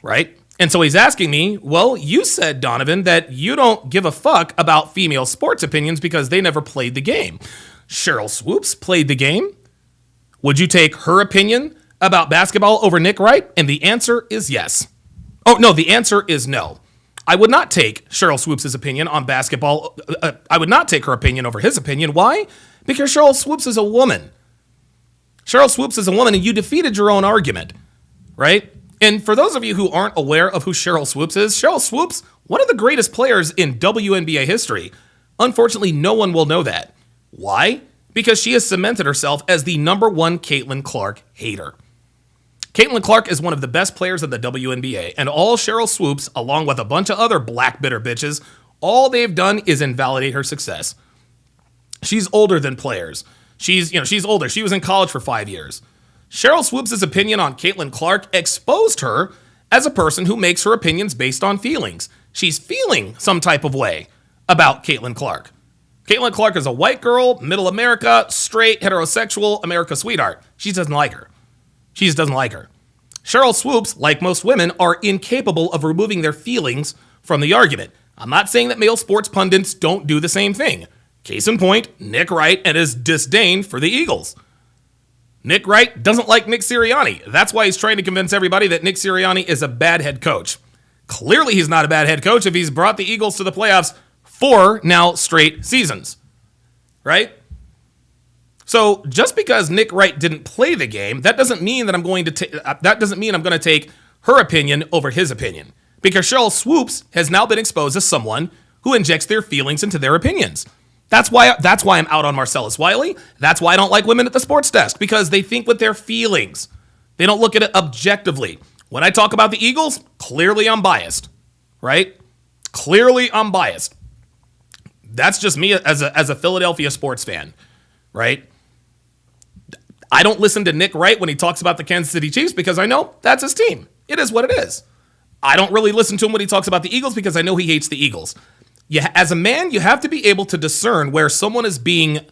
Right? And so he's asking me, well, you said, Donovan, that you don't give a fuck about female sports opinions because they never played the game. Cheryl Swoops played the game. Would you take her opinion about basketball over Nick Wright? And the answer is yes. Oh, no, the answer is no. I would not take Cheryl Swoops' opinion on basketball. I would not take her opinion over his opinion. Why? Because Cheryl Swoops is a woman. Cheryl Swoops is a woman, and you defeated your own argument, right? And for those of you who aren't aware of who Cheryl Swoops is, Cheryl Swoops, one of the greatest players in WNBA history. Unfortunately, no one will know that. Why? Because she has cemented herself as the number one Caitlin Clark hater. Caitlin Clark is one of the best players in the WNBA, and all Cheryl Swoops, along with a bunch of other black bitter bitches, all they've done is invalidate her success. She's older than players. She's older. She was in college for 5 years. Cheryl Swoops' opinion on Caitlin Clark exposed her as a person who makes her opinions based on feelings. She's feeling some type of way about Caitlin Clark. Caitlin Clark is a white girl, middle America, straight, heterosexual, America sweetheart. She just doesn't like her. She just doesn't like her. Cheryl Swoops, like most women, are incapable of removing their feelings from the argument. I'm not saying that male sports pundits don't do the same thing. Case in point, Nick Wright and his disdain for the Eagles. Nick Wright doesn't like Nick Sirianni. That's why he's trying to convince everybody that Nick Sirianni is a bad head coach. Clearly he's not a bad head coach if he's brought the Eagles to the playoffs 4 now straight seasons. Right? So just because Nick Wright didn't play the game, that doesn't mean that I'm going to take her opinion over his opinion. Because Cheryl Swoops has now been exposed as someone who injects their feelings into their opinions. That's why I'm out on Marcellus Wiley. That's why I don't like women at the sports desk, because they think with their feelings. They don't look at it objectively. When I talk about the Eagles, clearly I'm biased, right? Clearly I'm biased. That's just me as a Philadelphia sports fan, right? I don't listen to Nick Wright when he talks about the Kansas City Chiefs because I know that's his team. It is what it is. I don't really listen to him when he talks about the Eagles because I know he hates the Eagles. As a man, you have to be able to discern where someone is being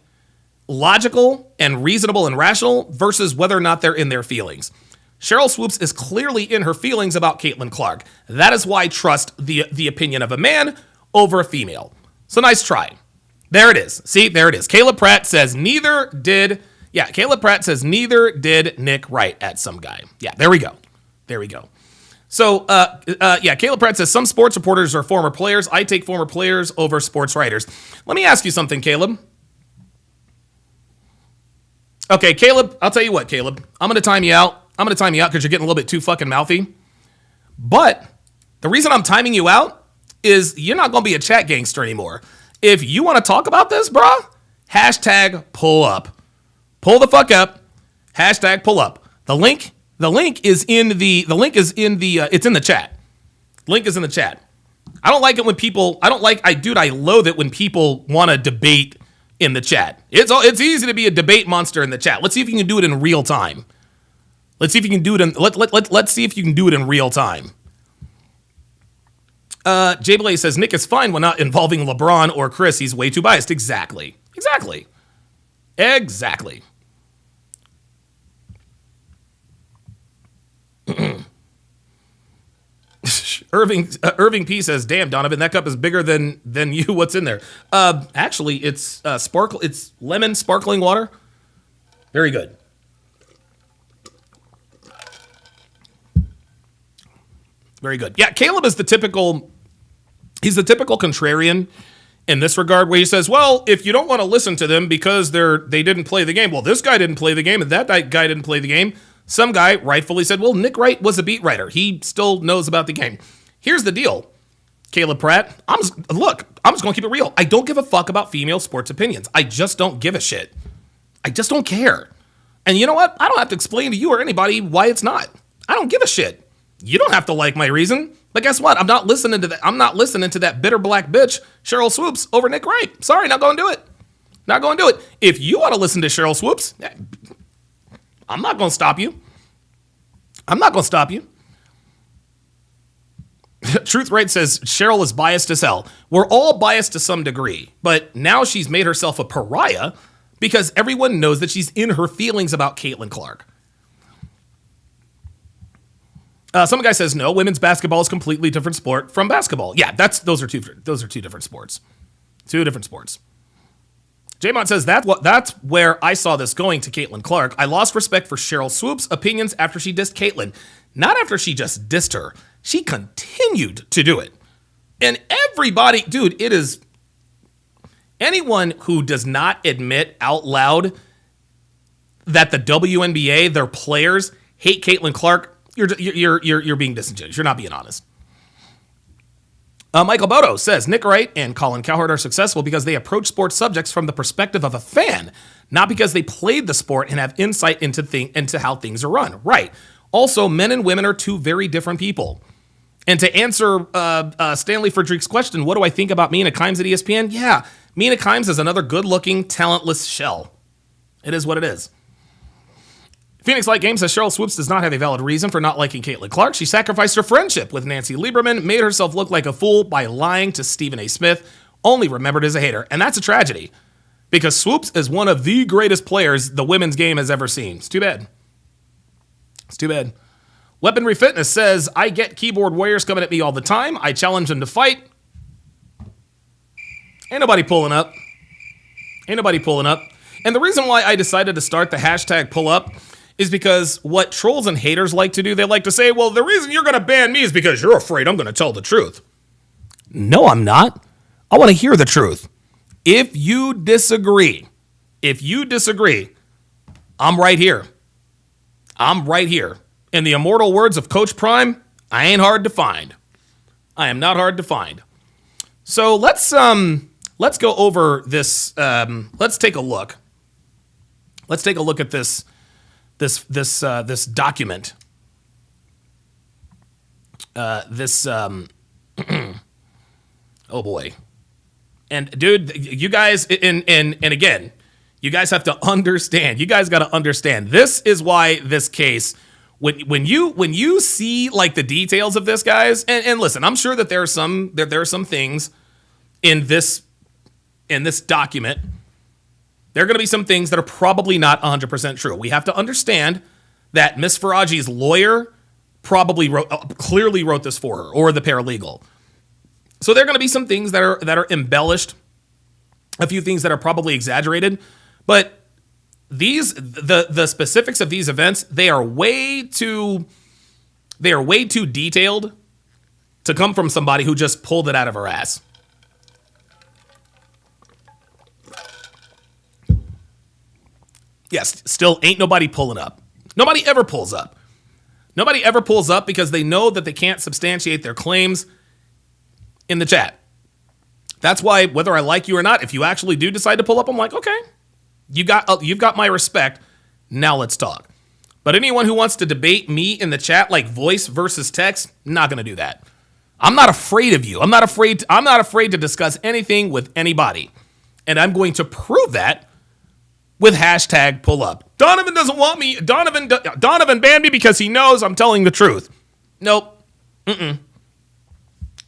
logical and reasonable and rational versus whether or not they're in their feelings. Cheryl Swoops is clearly in her feelings about Caitlin Clark. That is why I trust the opinion of a man over a female. So nice try. There it is. See, there it is. Caleb Pratt says neither did Nick Wright at some guy. Yeah, there we go. So, Caleb Pratt says some sports reporters are former players. I take former players over sports writers. Let me ask you something, Caleb. Okay, Caleb, I'll tell you what, Caleb. I'm going to time you out because you're getting a little bit too fucking mouthy. But the reason I'm timing you out is you're not going to be a chat gangster anymore. If you want to talk about this, brah, hashtag pull up. Pull the fuck up. Hashtag pull up. The link is in the it's in the chat. Link is in the chat. I don't like it when people, I loathe it when people want to debate in the chat. It's easy to be a debate monster in the chat. Let's see if you can do it in real time. Let's see if you can do it in real time. Jay Blaze says Nick is fine when not involving LeBron or Chris. He's way too biased. Exactly. Irving P says, "Damn, Donovan, that cup is bigger than you. What's in there?" Actually, it's It's lemon sparkling water. Very good. Very good. Yeah, Caleb is the typical contrarian in this regard, where he says, well, if you don't want to listen to them because they didn't play the game, well, this guy didn't play the game and that guy didn't play the game. Some guy rightfully said, well, Nick Wright was a beat writer. He still knows about the game. Here's the deal, Caleb Pratt. I'm just going to keep it real. I don't give a fuck about female sports opinions. I just don't give a shit. I just don't care. And you know what? I don't have to explain to you or anybody why it's not. I don't give a shit. You don't have to like my reason. But guess what? I'm not listening to that. I'm not listening to that bitter black bitch, Cheryl Swoops, over Nick Wright. Sorry, not going to do it. Not going to do it. If you want to listen to Cheryl Swoops, I'm not going to stop you. I'm not going to stop you. Truth Right says Cheryl is biased as hell. We're all biased to some degree, but now she's made herself a pariah because everyone knows that she's in her feelings about Caitlin Clark. Some guy says no. Women's basketball is a completely different sport from basketball. Yeah, those are two different sports. Two different sports. J-Mont says that's where I saw this going to Caitlin Clark. I lost respect for Cheryl Swoop's opinions after she dissed Caitlin. Not after she just dissed her. She continued to do it. And everybody, dude, it is anyone who does not admit out loud that the WNBA, their players, hate Caitlin Clark, you're being disingenuous. You're not being honest. Michael Bodo says Nick Wright and Colin Cowherd are successful because they approach sports subjects from the perspective of a fan, not because they played the sport and have insight into how things are run. Right. Also, men and women are two very different people. And to answer Stanley Frederick's question, what do I think about Mina Kimes at ESPN? Yeah, Mina Kimes is another good-looking, talentless shell. It is what it is. Phoenix Light Game says Cheryl Swoops does not have a valid reason for not liking Caitlin Clark. She sacrificed her friendship with Nancy Lieberman, made herself look like a fool by lying to Stephen A. Smith, only remembered as a hater. And that's a tragedy, because Swoops is one of the greatest players the women's game has ever seen. It's too bad. It's too bad. Weaponry Fitness says, I get keyboard warriors coming at me all the time. I challenge them to fight. Ain't nobody pulling up. Ain't nobody pulling up. And the reason why I decided to start the hashtag pull up is because what trolls and haters like to do, they like to say, well, the reason you're going to ban me is because you're afraid I'm going to tell the truth. No, I'm not. I want to hear the truth. If you disagree, I'm right here. I'm right here. In the immortal words of Coach Prime, I ain't hard to find. I am not hard to find. So let's go over this. Let's take a look. Let's take a look at this document. Oh boy. And dude, you guys, and again, you guys have to understand. You guys got to understand. This is why this case, when you see like the details of this, guys, and listen, I'm sure that there are some things in this document. There are going to be some things that are probably not 100% true. We have to understand that Miss Faraji's lawyer probably clearly wrote this for her, or the paralegal. So there are going to be some things that are embellished, a few things that are probably exaggerated, but the specifics of these events, they are way too detailed to come from somebody who just pulled it out of her ass. Yes, still ain't nobody pulling up. Nobody ever pulls up. Nobody ever pulls up because they know that they can't substantiate their claims in the chat. That's why, whether I like you or not, if you actually do decide to pull up, I'm like, okay, you've got my respect. Now let's talk. But anyone who wants to debate me in the chat, like voice versus text, not going to do that. I'm not afraid of you. I'm not afraid to discuss anything with anybody. And I'm going to prove that with hashtag pull up. Donovan doesn't want me. Donovan banned me because he knows I'm telling the truth. Nope.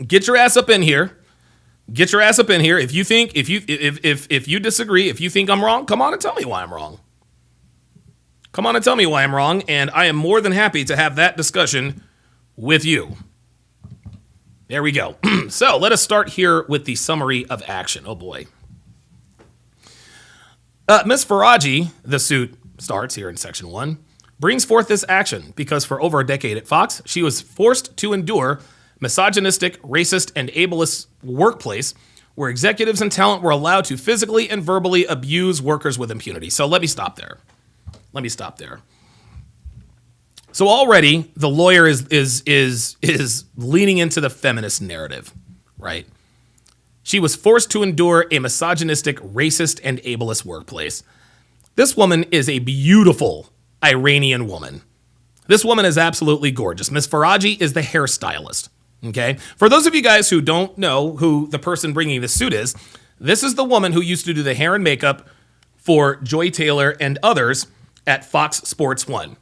Get your ass up in here. Get your ass up in here. If you disagree, if you think I'm wrong, come on and tell me why I'm wrong. Come on and tell me why I'm wrong, and I am more than happy to have that discussion with you. There we go. So let us start here with the summary of action. Oh boy. Ms. Faraji, the suit starts here in section 1, brings forth this action because for over a decade at Fox, she was forced to endure misogynistic, racist, and ableist workplace where executives and talent were allowed to physically and verbally abuse workers with impunity. So let me stop there. So already the lawyer is leaning into the feminist narrative, right? She was forced to endure a misogynistic, racist, and ableist workplace. This woman is a beautiful Iranian woman. This woman is absolutely gorgeous. Miss Faraji is the hairstylist. Okay? For those of you guys who don't know who the person bringing this suit is, this is the woman who used to do the hair and makeup for Joy Taylor and others at Fox Sports 1.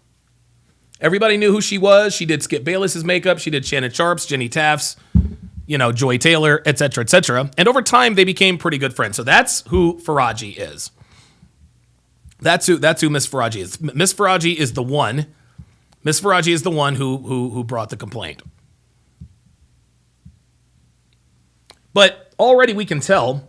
Everybody knew who she was. She did Skip Bayless's makeup. She did Shannon Sharpe's, Jenny Taft's, Joy Taylor, etc., etc. And over time, they became pretty good friends. So that's who Faraji is. That's who Miss Faraji is. Miss Faraji is the one. Miss Faraji is the one who brought the complaint. But already we can tell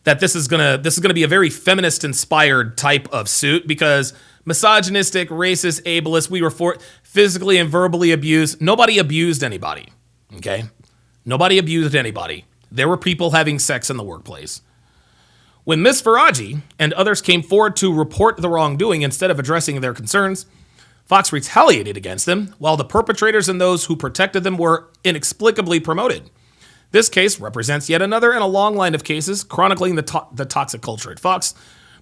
that this is gonna be a very feminist inspired type of suit, because misogynistic, racist, ableist, we were physically and verbally abused. Nobody abused anybody. Okay? Nobody abused anybody. There were people having sex in the workplace. When Miss Faraji and others came forward to report the wrongdoing instead of addressing their concerns, Fox retaliated against them, while the perpetrators and those who protected them were inexplicably promoted. This case represents yet another in a long line of cases chronicling the toxic culture at Fox,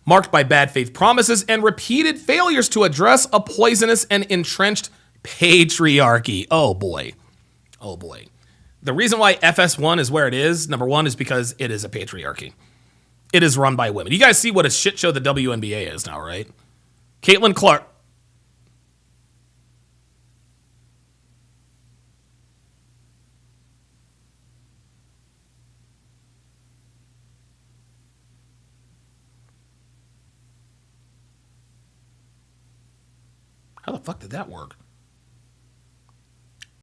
marked by bad faith promises and repeated failures to address a poisonous and entrenched patriarchy. Oh boy. Oh boy. The reason why FS1 is where it is, number one, is because it is a patriarchy. It is run by women. You guys see what a shit show the WNBA is now, right? Caitlin Clark. How the fuck did that work?